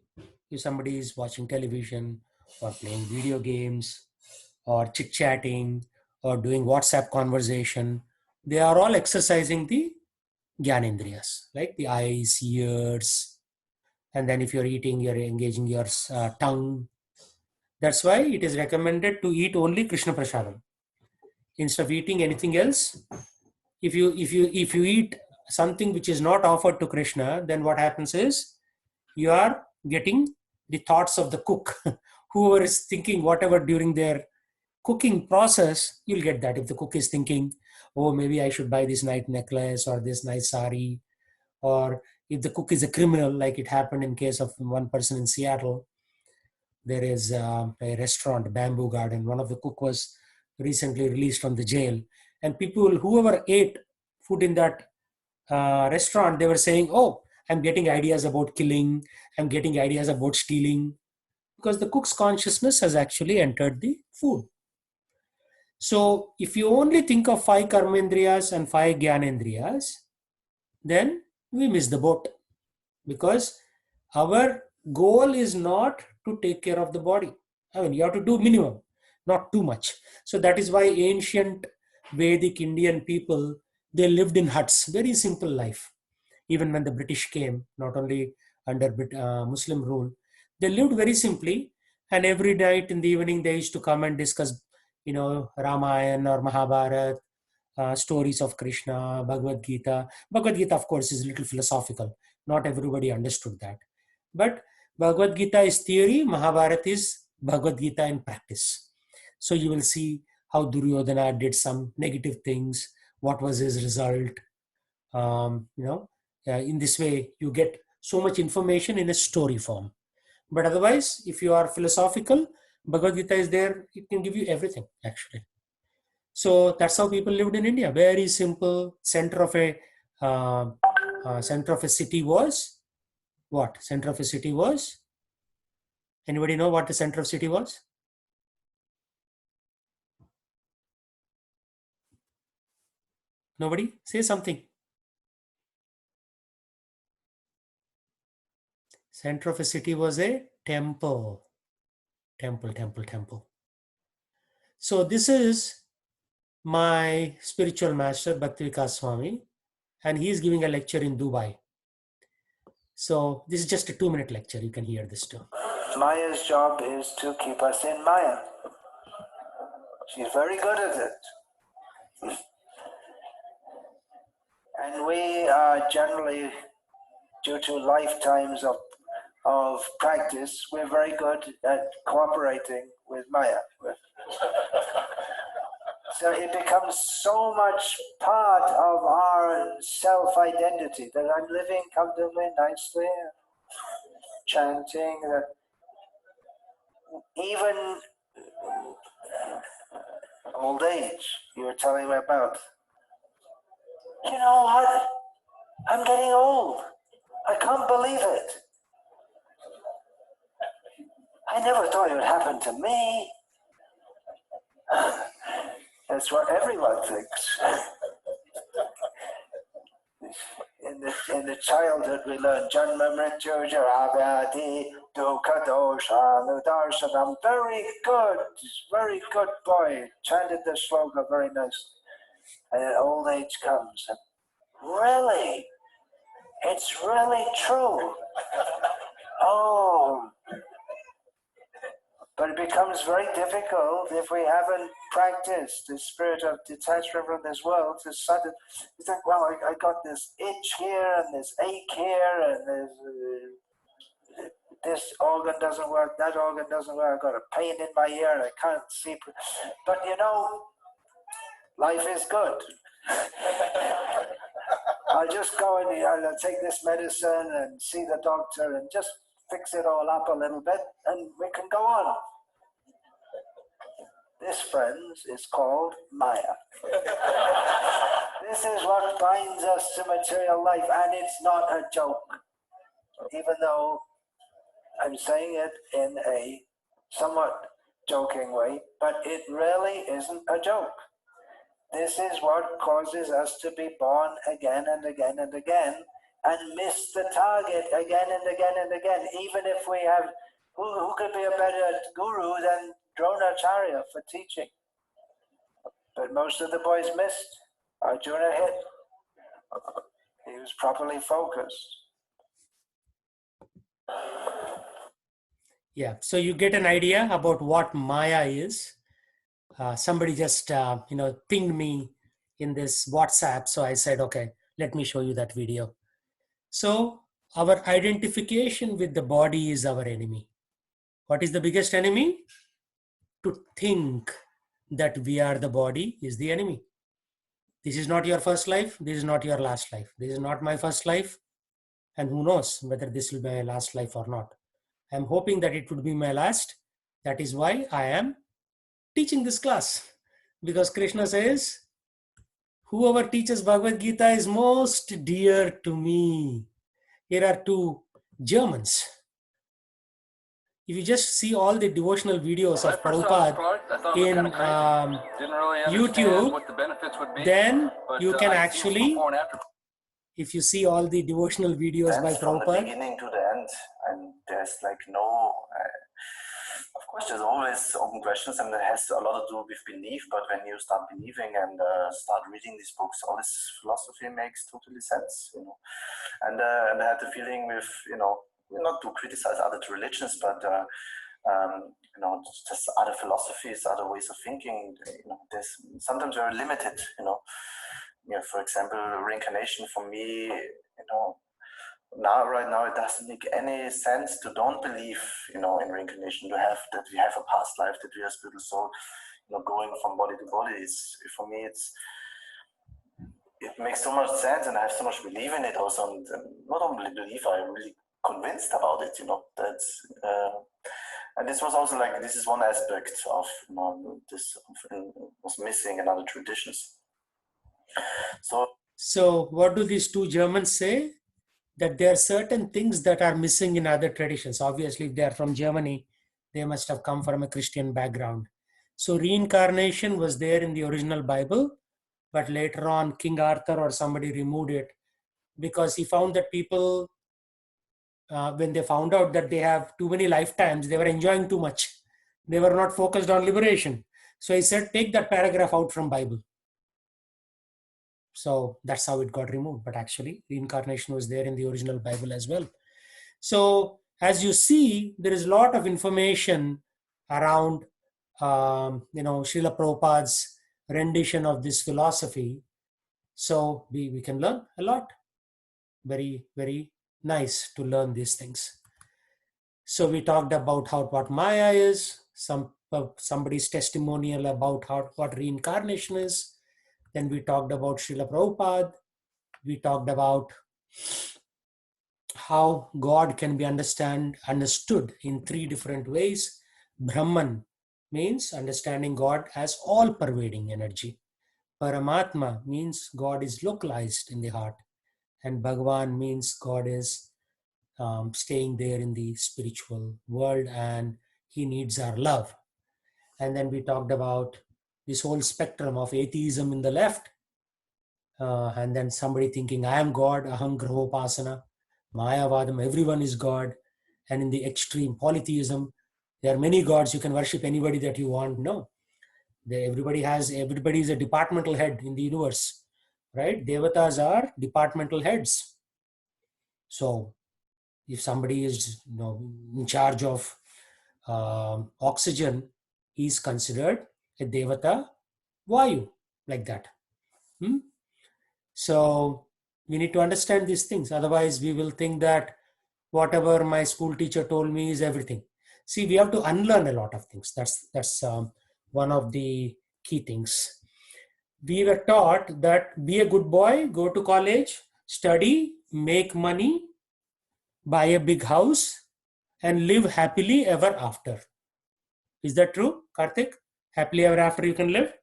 if somebody is watching television or playing video games or chit-chatting or doing WhatsApp conversation, they are all exercising the jnanendriyas, like the eyes, ears, And then if you're eating, you're engaging your tongue. That's why it is recommended to eat only Krishna Prasadam. Instead of eating anything else, if you eat something which is not offered to Krishna, then what happens is you are getting the thoughts of the cook. Whoever is thinking whatever during their cooking process, you'll get that. If the cook is thinking, oh, maybe I should buy this nice necklace or this nice sari, or if the cook is a criminal, like it happened in case of one person in Seattle, there is a restaurant, Bamboo Garden. One of the cook was recently released from the jail, and people, whoever ate food in that restaurant, they were saying, oh, I'm getting ideas about killing, I'm getting ideas about stealing, because the cook's consciousness has actually entered the food. So if you only think of 5 karmendriyas and 5 gyanendriyas, then we miss the boat, because our goal is not to take care of the body. I mean, you have to do minimum, not too much. So that is why ancient Vedic Indian people, they lived in huts, very simple life. Even when the British came, not only under Muslim rule, they lived very simply. And every night in the evening, they used to come and discuss, Ramayana or Mahabharata, stories of Krishna, Bhagavad Gita. Bhagavad Gita, of course, is a little philosophical. Not everybody understood that. But Bhagavad Gita is theory, Mahabharata is Bhagavad Gita in practice. So you will see how Duryodhana did some negative things, what was his result. In this way, you get so much information in a story form. But otherwise, if you are philosophical, Bhagavad Gita is there, it can give you everything, actually. So that's how people lived in India. Very simple. Center of a city was what? Center of a city was? Anybody know what the center of city was? Nobody? Say something. Center of a city was a temple. Temple. So this is my spiritual master, Bhakti Vikas Swami, and he is giving a lecture in Dubai. So this is just a 2-minute lecture. You can hear this too. Maya's job is to keep us in Maya. She's very good at it. And we are generally, due to lifetimes of practice, we're very good at cooperating with Maya. So it becomes so much part of our self-identity that I'm living comfortably, nicely, chanting. Even old age, you were telling me about. You know what? I'm getting old. I can't believe it. I never thought it would happen to me. That's what everyone thinks. In the childhood we learn Janma Mrityu Jaravyadi Dukkha Dosha Nudarshanam. Very good boy. Chanted the sloka very nice. And then old age comes. And really? It's really true. Oh. But it becomes very difficult if we haven't practiced the spirit of detachment from this world to suddenly you think, well, I got this itch here and this ache here and this organ doesn't work, that organ doesn't work, I got a pain in my ear and I can't see. But life is good. I'll just go and I'll take this medicine and see the doctor and just fix it all up a little bit and we can go on. This, friends, is called Maya. This is what binds us to material life, and it's not a joke. Even though I'm saying it in a somewhat joking way, but it really isn't a joke. This is what causes us to be born again and again and again and miss the target again and again and again, even if we have, who could be a better guru than Dronacharya for teaching? But most of the boys missed. Arjuna hit. He was properly focused. Yeah, so you get an idea about what Maya is. Somebody just pinged me in this WhatsApp, so I said, okay, let me show you that video. So our identification with the body is our enemy. What is the biggest enemy? To think that we are the body is the enemy. This is not your first life. This is not your last life. This is not my first life. And who knows whether this will be my last life or not. I'm hoping that it would be my last. That is why I am teaching this class. Because Krishna says, whoever teaches Bhagavad Gita is most dear to me. Here are two Germans. If you just see all the devotional videos of Prabhupada in YouTube, then you can actually, if you see all the devotional videos by From the Prabhupada, beginning to the end, and there's like no. Of course, there's always open questions, and it has a lot to do with belief. But when you start believing and start reading these books, all this philosophy makes totally sense, you know. And I had the feeling with, you know, not to criticize other religions, but you know, just other philosophies, other ways of thinking. You know, there's sometimes very limited. You know, yeah. For example, reincarnation for me, you know. Right now, it doesn't make any sense to don't believe, you know, in reincarnation. To have that we have a past life, that we are spiritual soul, you know, going from body to body. For me, it makes so much sense, and I have so much belief in it. Also, and not only belief, I'm really convinced about it. You know, that's and this was also like this is one aspect of, you know, this was missing in other traditions. So what do these two Germans say? That there are certain things that are missing in other traditions. Obviously, if they are from Germany, they must have come from a Christian background. So reincarnation was there in the original Bible, but later on King Arthur or somebody removed it because he found that people, when they found out that they have too many lifetimes, they were enjoying too much. They were not focused on liberation. So he said, take that paragraph out from Bible. So that's how it got removed. But actually, reincarnation was there in the original Bible as well. So as you see, there is a lot of information around, Srila Prabhupada's rendition of this philosophy. So we can learn a lot. Very, very nice to learn these things. So we talked about what Maya is, somebody's testimonial about what reincarnation is. Then we talked about Srila Prabhupada. We talked about how God can be understood in three different ways. Brahman means understanding God as all-pervading energy. Paramatma means God is localized in the heart. And Bhagavan means God is staying there in the spiritual world and he needs our love. And then we talked about this whole spectrum of atheism in the left, and then somebody thinking, I am God, aham grahopasana, Mayavadam, everyone is God. And in the extreme polytheism, there are many gods, you can worship anybody that you want. No, everybody is a departmental head in the universe, right? Devatas are departmental heads. So if somebody is in charge of oxygen, he's considered a Devata Vayu, like that. So we need to understand these things. Otherwise, we will think that whatever my school teacher told me is everything. See, we have to unlearn a lot of things. That's one of the key things. We were taught that be a good boy, go to college, study, make money, buy a big house, and live happily ever after. Is that true, Karthik? Happily ever after you can live?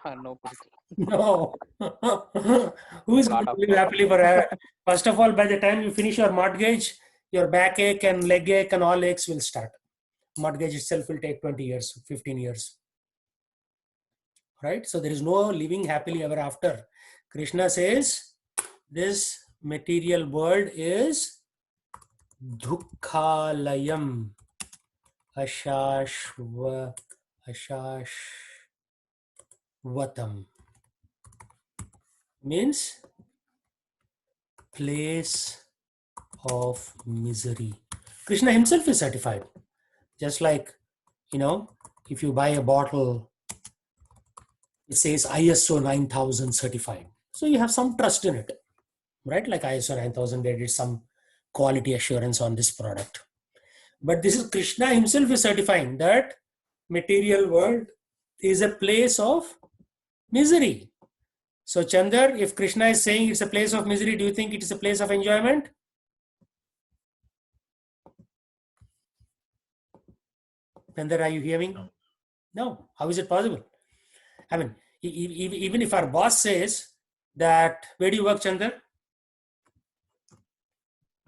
No, Gurukul. No. Who is going to live happily forever? First of all, by the time you finish your mortgage, your backache and leg ache and all aches will start. Mortgage itself will take 20 years, 15 years. Right? So there is no living happily ever after. Krishna says this material world is dukkhalayam, ashashvatam. Means place of misery. Krishna himself is certified. Just like, if you buy a bottle, it says ISO 9000 certified. So you have some trust in it, right? Like ISO 9000, they did some quality assurance on this product. But this is Krishna himself is certifying that material world is a place of misery. So Chandar, if Krishna is saying it's a place of misery, do you think it is a place of enjoyment? Chandar, are you hearing? No. No. How is it possible? I mean, even if our boss says that, where do you work, Chandar?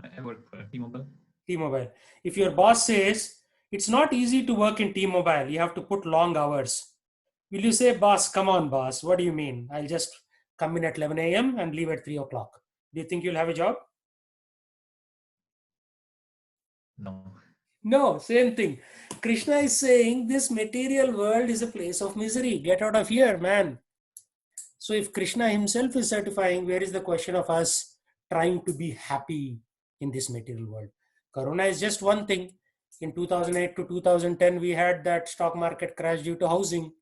I work for T-Mobile. T-Mobile. If your boss says it's not easy to work in T-Mobile, you have to put long hours, will you say, boss, come on, boss, what do you mean? I'll just come in at 11 a.m. and leave at 3 o'clock. Do you think you'll have a job? No. No, same thing. Krishna is saying this material world is a place of misery. Get out of here, man. So if Krishna himself is certifying, where is the question of us trying to be happy in this material world? Corona is just one thing. In 2008 to 2010, we had that stock market crash due to housing.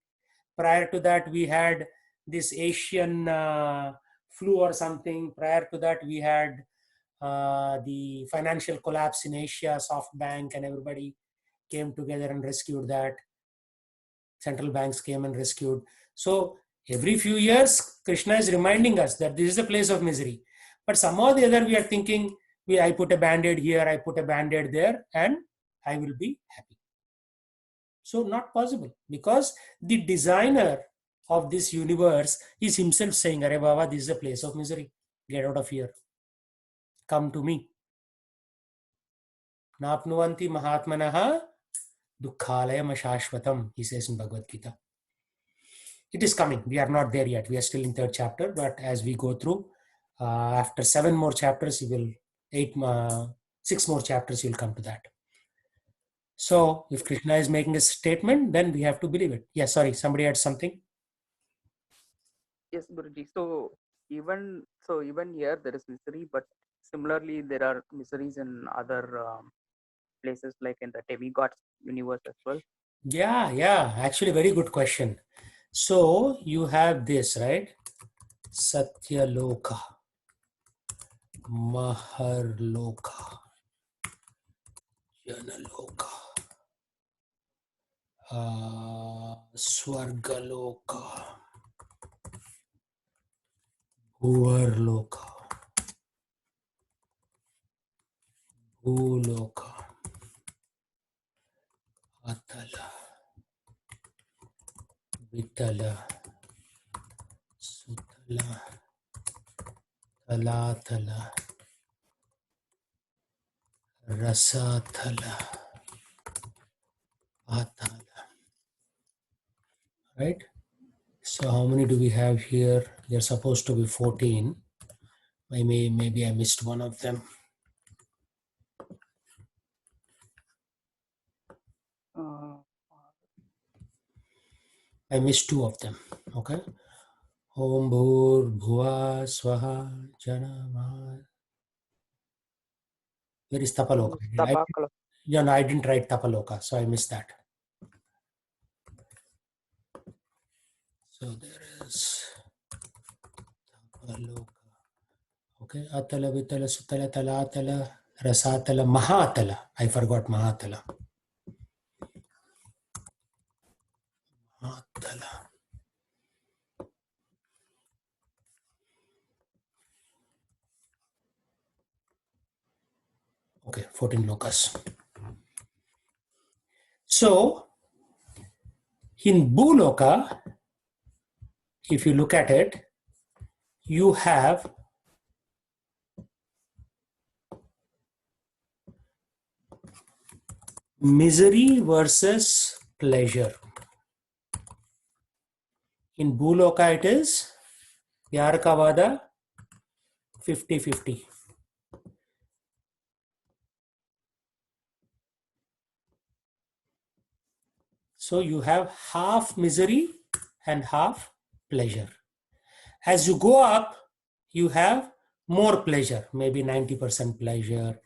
Prior to that, we had this Asian flu or something. Prior to that, we had the financial collapse in Asia, SoftBank, and everybody came together and rescued that. Central banks came and rescued. So every few years, Krishna is reminding us that this is a place of misery. But somehow or the other, we are thinking, I put a band-aid here, I put a band-aid there, and I will be happy. So not possible, because the designer of this universe is himself saying, Arey Baba, this is a place of misery. Get out of here. Come to me. Napnuvanti mahatmanaha dukkhalayam ashashvatam, he says in Bhagavad Gita. It is coming. We are not there yet. We are still in 3rd chapter, but as we go through, after 7 more chapters, 6 more chapters, you'll come to that. So if Krishna is making a statement, then we have to believe it. Yeah, sorry, somebody had something. Yes, Guruji. So even here there is misery, but similarly there are miseries in other places, like in the demigods universe as well. Yeah. Actually, very good question. So you have this, right? Satyaloka, Maharloka, Janaloka, Swargaloka, Bhuvarloka, Bhuloka, Atala, Vitala, Sutala, Talatala, Rasatala, Atala. Right? So how many do we have here? They're supposed to be 14. Maybe I missed one of them. I missed 2 of them. Okay. Om Bhur Bhuva Swaha Jana. Where is Tapaloka? I didn't write Tapaloka, so I missed that. So there is Tapaloka. Okay. Atala, Vitala, Sutala, Talatala, Rasatala, Mahatala. I forgot Mahatala. Mahatala. Okay, 14 lokas. So, in Bhuloka, if you look at it, you have misery versus pleasure. In Bhuloka, it is Yarkavada 50-50. So you have half misery and half pleasure. As you go up, you have more pleasure, maybe 90% pleasure,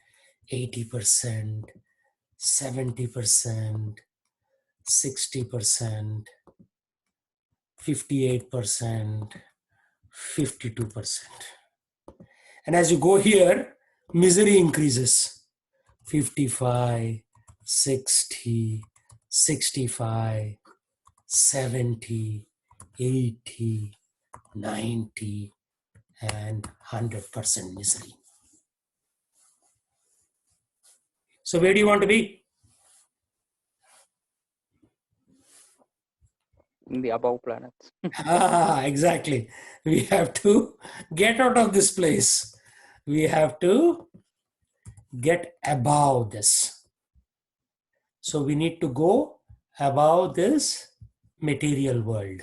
80%, 70%, 60%, 58%, 52%. And as you go here, misery increases. 55, 60, 65, 70, 80, 90, and 100% misery. So where do you want to be? In the above planets. Exactly. We have to get out of this place. We have to get above this. So we need to go above this material world.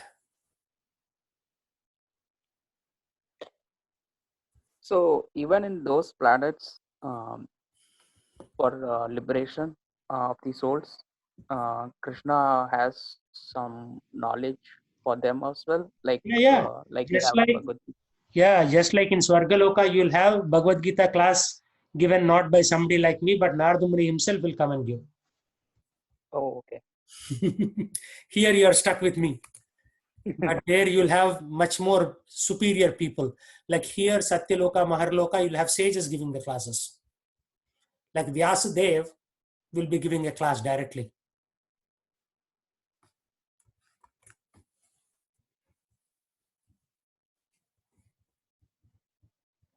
So even in those planets, for liberation of the souls, Krishna has some knowledge for them as well, like Yeah. like we Just have like Bhagavad Gita. Yeah, just like in Swargaloka, you'll have Bhagavad Gita class given not by somebody like me, but Narada Muni himself will come and give. Oh, okay. Here you are stuck with me. But there you'll have much more superior people. Like here, Satyaloka, Maharloka, you'll have sages giving the classes. Like Vyasadev will be giving a class directly.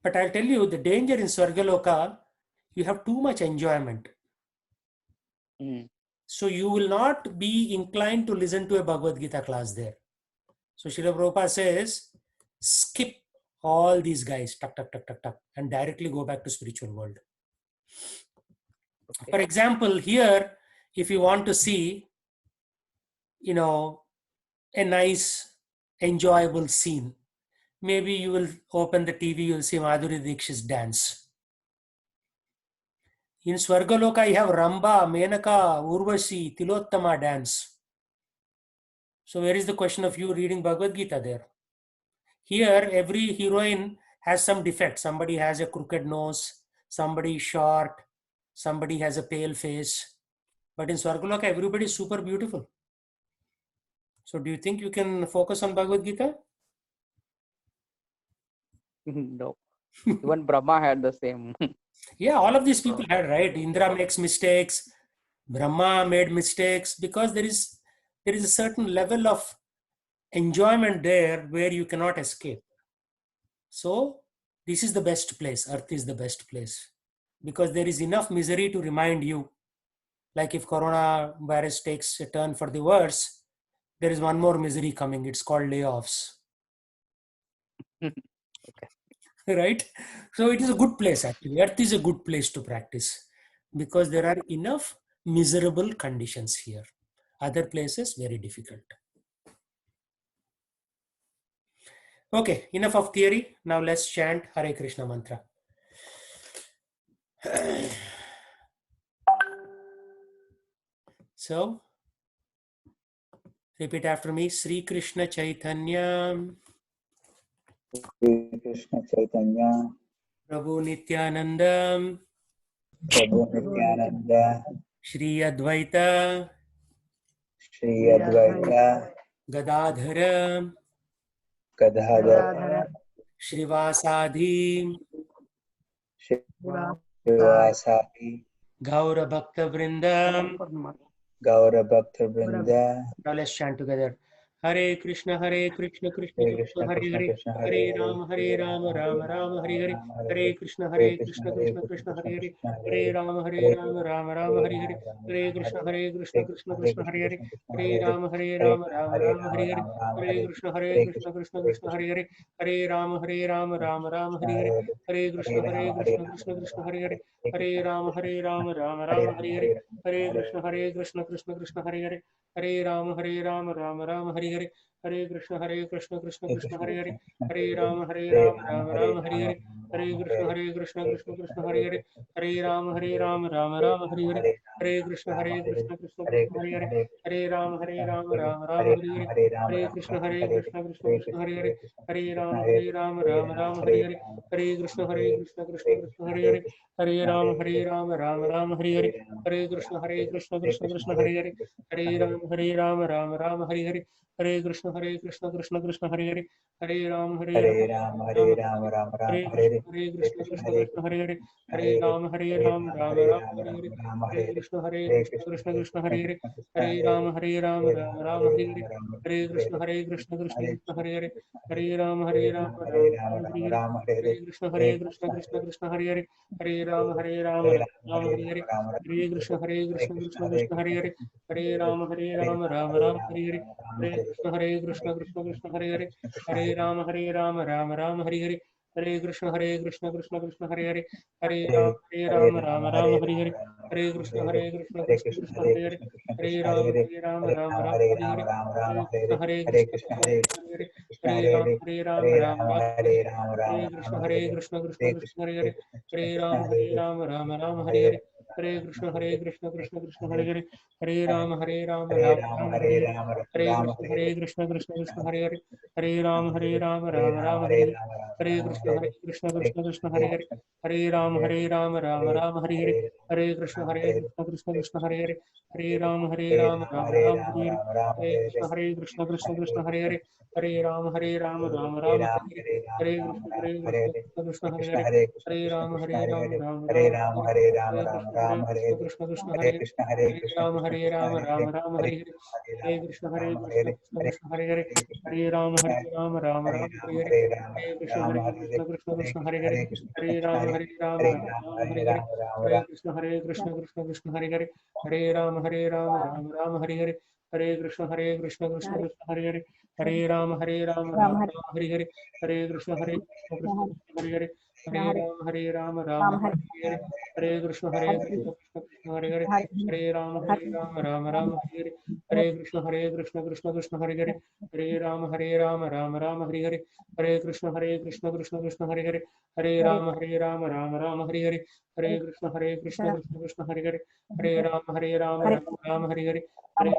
But I'll tell you, the danger in Swargaloka, you have too much enjoyment. Mm. So you will not be inclined to listen to a Bhagavad Gita class there. So Srila Prabhupada says, skip all these guys, tuck, tuck, tuck, tuck, tuck, and directly go back to spiritual world. Okay. For example, here, if you want to see, a nice, enjoyable scene, maybe you will open the TV, you'll see Madhuri Dixit's dance. In Swargaloka, you have Ramba, Menaka, Urvashi, Tilottama dance. So where is the question of you reading Bhagavad Gita there? Here, every heroine has some defect. Somebody has a crooked nose, somebody is short, somebody has a pale face. But in Swargaloka, everybody is super beautiful. So do you think you can focus on Bhagavad Gita? No. Even Brahma had the same. Yeah, all of these people had, right? Indra makes mistakes, Brahma made mistakes, because there is a certain level of enjoyment there where you cannot escape. So this is the best place. Earth is the best place because there is enough misery to remind you. Like if coronavirus takes a turn for the worse, there is one more misery coming. It's called layoffs. Okay. Right? So it is a good place actually. Earth is a good place to practice because there are enough miserable conditions here. Other places, very difficult. Okay, enough of theory. Now let's chant Hare Krishna mantra. So, repeat after me. Sri Krishna Chaitanya, Sri Krishna Chaitanya, Prabhu Nityananda, Prabhu Nityananda, Shri Advaita, Shri Advaita, Gadadhara, Gadadhara, Shrivasadi, Srivasadi, Gaura Bhakta Vrindam. Gaura Bhakta Vrinda. Now let's chant together. Hare Krishna, Krishna Hare Krishna, Krishna, Hare Krishna Hare, Krishna, Hare Hare Hare, Rama, Rama Rama, Hare Hare, Hare Krishna, Krishna Krishna, Hare Hare, Hare Rama, Rama Rama, Hare Hare, Hare Krishna, Krishna Krishna, Hare Hare, Hare Rama, Rama Rama, Hare Hare, Hare Krishna, Krishna Krishna, Hare Hare, Hare Rama, Rama Rama, Hare Hare, Hare Krishna, Krishna Krishna, Hare Hare, Hare Rama, Rama Rama, Hare Hare, Hare Krishna, Krishna Krishna, Hare Hare, Hare Rama, Rama Rama, Hare Hare, Hare Krishna Krishna Krishna Hare Hare, Hare Ram Ram Hare Hare, Hare Krishna Krishna Krishna Hare Hare, Hare Ram Ram Hare Hare, Hare Krishna Krishna Krishna Hare Hare, Hare Ram Ram Hare Hare, Hare Krishna Krishna Krishna Hare Hare, Hare Ram Ram Hare Hare, Hare Krishna Krishna Krishna Hare Hare, Hare Ram Ram Hare Hare, Hare Krishna Krishna Hare Hare, Hare Ram Ram Hare Hare, Hare Krishna Krishna Hare Hare, Hare Ram Hare Ram, Ram Hare Ram, Ram Ram, Hare Hare Krishna Krishna, Hare Krishna Hare Hare, Hare Hare Ram Hare Ram Ram, Ram Hare Ram Ram, Hare Ram Hare, Ram, Hare Hare Krishna Hare Krishna Krishna, Krishna Hare Hare Hare, Krishna, Hare Hare Ram Hare Ram Ram, Ram Hare Hare Ram, Hare, Ram Hare Krishna Hare Krishna Hare Krishna Hare Hare, Krishna, Hare Ram Hare Ram Ram, Ram Hare Ram, Ram Ram Hare Hare, Ram, Hare Hare Krishna Hare Krishna Hare Hare, Hare Ram Krishna, Ram Hare Ram Ram, Ram Hare Hare Ram, Hare, Ram Ram, Hare Krishna Hare Krishna, Hare Krishna Hare Krishna, Hare, Hare Hare Ram Hare Ram Ram, Ram Hare Hare Hare, Ram, Ram Hare Hare Krishna Hare Krishna Hare Hare, Krishna, Krishna Hare Hare Ram Ram Hare Hare, Hare Krishna Krishna Hare Hare, Hare Hare Ram Ram, Ram Hare Hare Ram, Hare, Ram Ram, Hare Krishna Hare Hare Krishna Hare Hare Hare, Krishna, Krishna Hare Krishna, Hare Hare Hare Ram Ram, Ram Hare Hare Ram, Hare, Ram Ram, Hare Hare Krishna Hare Krishna, Hare Hare Krishna, Hare, Hare Ram Hare Ram Ram, Hare, Hare Ram, Ram Hare Ram, Krishna Hare Krishna Hare Krishna Krishna, Hare Hare Hare, Hare Krishna, Ram Ram Hare Hare, Hare Krishna Krishna Hare Hare, Hare Ram Hare Ram Ram, Ram Hare Hare Hare, Ram, Hare Ram Krishna Hare Krishna Hare Hare, Hare Ram Hare Ram Ram, Ram Hare Hare Hare, Ram, Hare Ram Krishna Hare Hare Krishna Krishna, Hare Hare Hare, Krishna, Hare Ram Ram Ram Hare Hare, Hare Krishna Ram Hare Krishna Hare Hare, Hare Ram Hare Ram Hare Ram Ram, Hare Hare, Ram Ram Hare Hare Krishna Krishna Hare Hare, Hare Ram Hare Ram Ram, Hare Hare, Hare Ram, Hare Ram Ram Hare Krishna Krishna Hare Hare Krishna, Hare, Hare Krishna, Hare Krishna Ram Krishna, Hare Hare Ram Hare Ram, Hare, Hare Ram, Hare Ram Krishna Ram Hare Krishna Hare Hare Hare, Krishna, Hare Hare Krishna, Ram Krishna Krishna, Hare Ram Hare Ram Hare Hare Hare, Hare Krishna Ram, Hare Hare Krishna Hare Hare, Krishna, Hare Ram Hare Ram Hare Hare Hare, Hare Ram, Hare Krishna Ram Hare Hare Krishna Hare Krishna, Hare, Hare Krishna, Hare Krishna Ram Hare Ram Hare Ram, Hare Hare Hare, Ram, Ram Hare Ram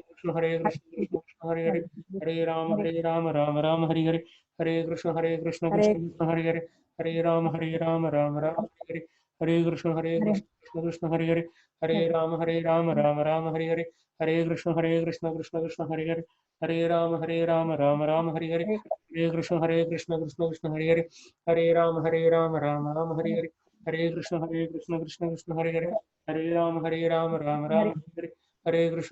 Krishna Hare Hare, Hare Ram Ram Hare Hare, Hare Krishna Krishna Hare Hare, Hare Ram Ram Hare Hare, Hare Krishna Krishna Hare Hare, Hare Ram Ram Hare Hare, Hare Krishna Krishna Hare Hare, Hare Ram Ram Hare Hare, Hare Krishna Krishna Hare Hare, Hare Ram Ram Hare Hare, Hare Krishna Krishna Hare Hare, Hare Ram Ram Hare Hare, Hare Krishna Krishna Hare Hare, Hare Ram Ram Hare Hare, Hare Krishna Krishna Hare Hare, Hare Ram Ram Hare Hare, Hare Krishna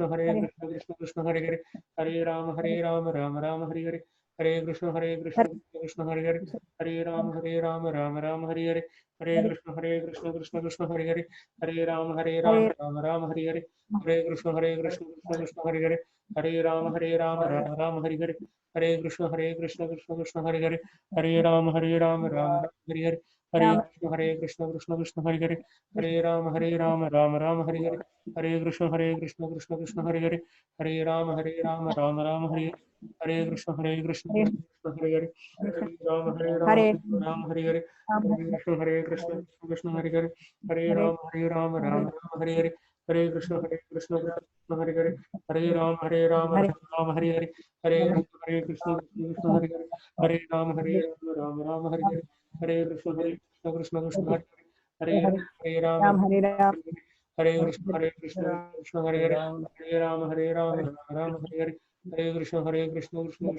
Krishna Hare Hare, Hare Ram Ram Hare Hare, Hare Krishna Krishna Hare Hare, Hare Ram Ram Hare Hare, Hare Krishna Krishna Hare Hare, Hare Ram Ram Hare Hare, Hare Krishna Krishna Hare Hare, Hare Ram Ram Hare Hare, Hare Krishna Krishna Hare Hare, Hare Ram Ram Hare Hare, Hare Krishna Krishna Hare Hare, Hare Ram Ram Hare Hare, Hare Krishna Krishna Hare Hare, Hare Ram Ram Hare Hare, Hare Krishna Krishna Hare Hare, Hare Ram Ram Hare Hare, Hare Krishna Krishna Hare Hare, Hare Ram Ram Hare Hare, Hare Krishna Krishna Hare Hare, Hare Ram Ram Hare Hare, Hare Krishna Hare Hare, Hare Ram Ram Hare Hare, Hare Krishna Krishna Hare Hare, Hare Ram Ram Hare Hare, Hare Krishna Krishna Hare Hare, Hare Ram Hare Hare, Hare Krishna Hare Hare, Hare Ram Ram Hare Hare, Hare Krishna Krishna Hare Hare, Hare Ram Ram Hare Hare, Hare Krishna Hare Hare, Hare Ram Ram Hare Hare, Hare Krishna Krishna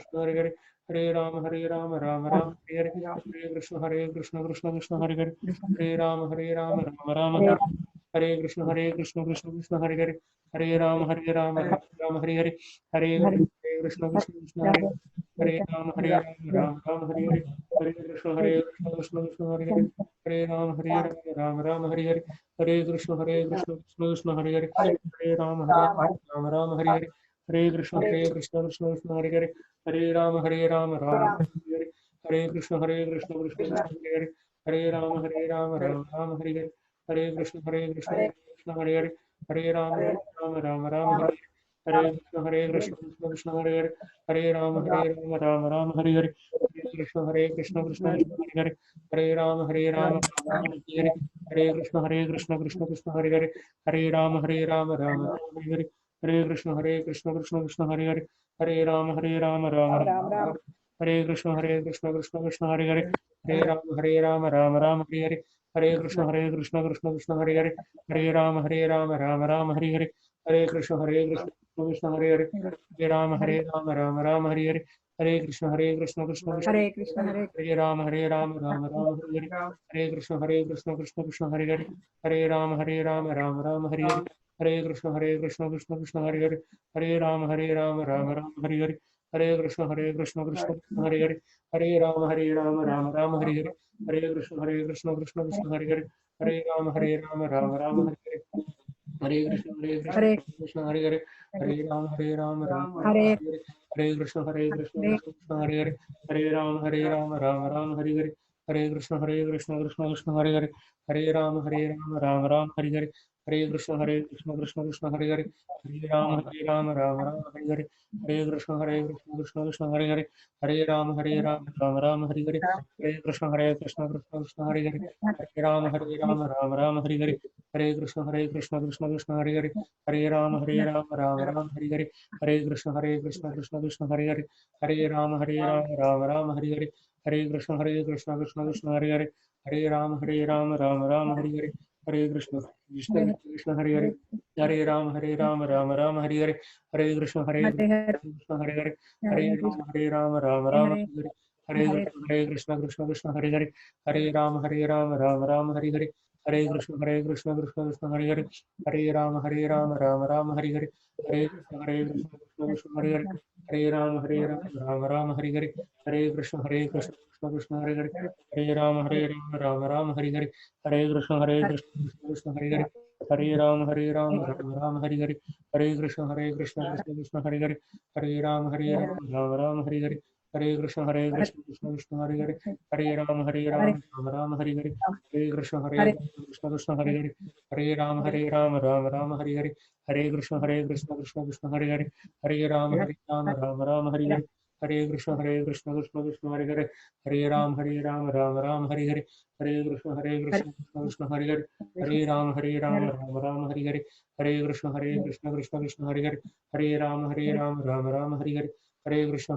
Hare Hare, Hare Ram Hare Hare, Hare Krishna Hare Hare, Hare Ram Ram Hare Hare, Hare Krishna Krishna Hare Hare, Hare Ram Ram Hare Hare, Hare Krishna Krishna Hare Hare, Hare Ram Ram Hare Hare, Hare Krishna Krishna Hare Hare, Hare Ram Ram Hare Hare, Hare Krishna Hare, Hare Ram Ram Hare Hare, Hare Krishna Krishna Hare Hare, Hare Ram Ram Hare Hare, Hare Krishna Krishna Hare Hare, Hare Ram Ram Hare Hare, Hare Krishna Krishna Hare Hare, Hare Ram Ram Hare Hare, Hare Krishna Krishna Hare Hare, Hare Ram Ram Hare Hare, Hare Krishna Krishna Hare Hare, Hare Ram Ram Hare Hare, Hare Krishna Krishna Krishna Hare Hare, Hare Rama Rama Rama Hare Hare, Hare Krishna Krishna Krishna Hare Hare, Hare Rama Rama Rama Hare Hare, Hare Krishna Krishna Krishna Hare Hare, Hare Rama Rama Rama Hare Hare, Hare Krishna Krishna Krishna Hare Hare, Hare Rama Rama Rama Hare Krishna Krishna Krishna Hare Hare, Hare Rama Rama Hare Hare, Hare Krishna Krishna Krishna Hare Hare, Hare Rama Rama Hare Hare, Hare Krishna Krishna Hare Hare, Hare Rama Rama Hare Hare, Hare Krishna Krishna Krishna Hare Krishna Hare Rama Rama Hare Hare, Hare Krishna Krishna Hare Hare, Hare Rama Rama Hare Hare, Hare Krishna Krishna Hare Hare, Hare Rama Rama Hare Hare, Hare Krishna Krishna Hare Hare, Hare Rama Rama Hare Hare, Hare Krishna Krishna Hare Hare, Hare Rama Rama Hare Hare, Hare Krishna Hare Hare, Hare Rama Rama Hare Hare Hare, Hare Krishna Krishna Hare Hare, Hare Rama Rama Hare Hare, Hare Krishna Krishna Hare Hare, Hare Rama Rama Hare Hare, Hare Krishna Krishna Hare Hare, Hare Rama Rama Hare Hare, Hare Krishna Krishna Hare Hare, Hare Rama Rama Hare Hare, Hare Krishna Krishna Hare Hare, Hare Rama Rama Hare Hare, Hare Krishna Krishna Hare Hare, Hare Rama Rama Hare Hare, Hare Krishna Krishna Hare Hare, Hare Rama Rama Hare Hare, Hare Krishna Krishna Hare Hare, Hare Rama Rama Hare Hare, Hare Krishna Krishna Hare Hare, Hare Rama Rama Hare Hare, Hare Krishna Krishna Hare Hare, Hare Rama Rama Hare Hare, Hare Krishna Krishna Hare Hare, Hare Rama Rama Hare Hare, Hare Krishna Krishna Hare Hare, Hare Rama Rama Hare Hare, Hare Krishna Krishna Hare Hare, Hare Rama Rama Hare Hare, Hare Krishna Krishna Hare Hare, Hare Rama Rama Hare Hare, Hare Krishna Krishna Hare Hare, Hare Rama Rama Hare Hare, Hare Krishna Krishna Hare Hare, Hare Rama Rama Hare Hare, Hare Krishna Krishna Hare Hare, Hare Rama Rama Hare Hare, Hare Krishna Krishna Hare Hare, Hare Rama Rama Hare Hare, Hare Krishna Krishna Hare Hare, Hare Rama Rama Hare Hare, Hare Krishna Krishna Hare Hare, Hare Rama Rama Hare Hare, Hare Krishna Krishna Hare Hare, Hare Rama Rama Hare Hare, Hare Krishna Krishna Hare Hare, Hare Rama Rama Hare Hare, Hare Krishna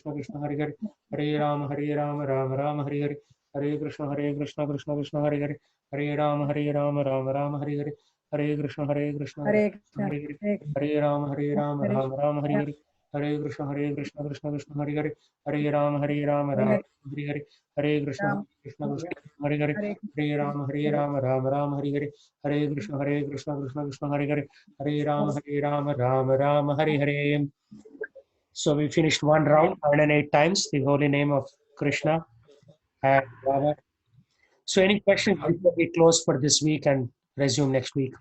Krishna Hare Hare, Hare Rama Rama Hare Hare, Hare Krishna Krishna Hare Hare, Hare Rama Rama Hare Hare, Hare Krishna Krishna Hare Hare Hare, Hare Rama Rama Hare Hare, Hare Krishna Krishna Hare Hare, Hare Rama Rama Hare Hare, Hare Krishna Krishna Hare Hare, Hare Rama Rama Hare Hare, Hare Krishna Krishna Hare Hare, Hare Rama Rama Hare Hare. So we finished one round, 108 times the holy name of Krishna and Rama. So any questions before we close for this week and resume next week?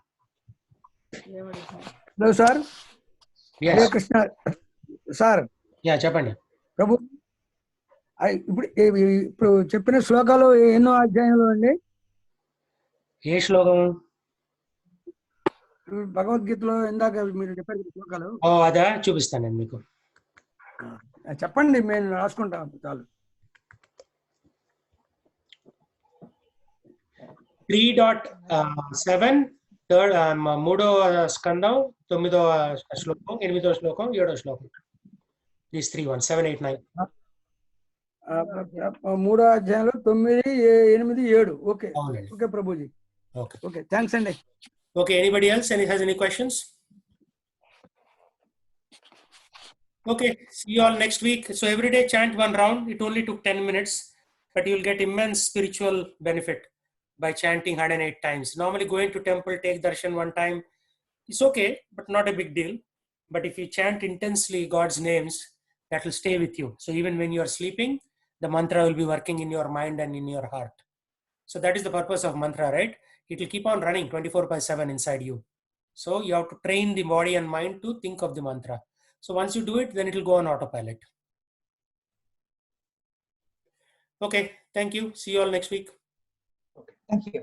Hello, sir. Yes. Hare Krishna, sir. Yeah, చెప్పండి. ప్రభు ఇప్పుడు చెప్పిన శ్లోకాలు ఎన్నో అధ్యాయంలో అండి? ఏ శ్లోకం? భగవద్గీతలో ఇందాక మీరు చెప్పారు శ్లోకాలు. అదా చూపిస్తాను నేను మీకు. చెప్పండి, మేము రాసుకుంటాం చాలు. 3.7 మూడో స్కందం 9వ శ్లోకం 8వ శ్లోకం 7వ శ్లోకం. These 3 1 7 8 9. మూడో అధ్యాయంలో 9, 8, 7. Okay okay Prabhuji. Okay thanks అండి. Okay, anybody else has any questions? Okay, see you all next week. So every day chant one round. It only took 10 minutes, but you'll get immense spiritual benefit by chanting 108 times. Normally going to temple, take darshan one time, it's okay, but not a big deal. But if you chant intensely God's names, that will stay with you. So even when you are sleeping, the mantra will be working in your mind and in your heart. So that is the purpose of mantra, right? It will keep on running 24/7 inside you. So you have to train the body and mind to think of the mantra. So once you do it, then it will go on autopilot. Okay, thank you. See you all next week. Okay, thank you.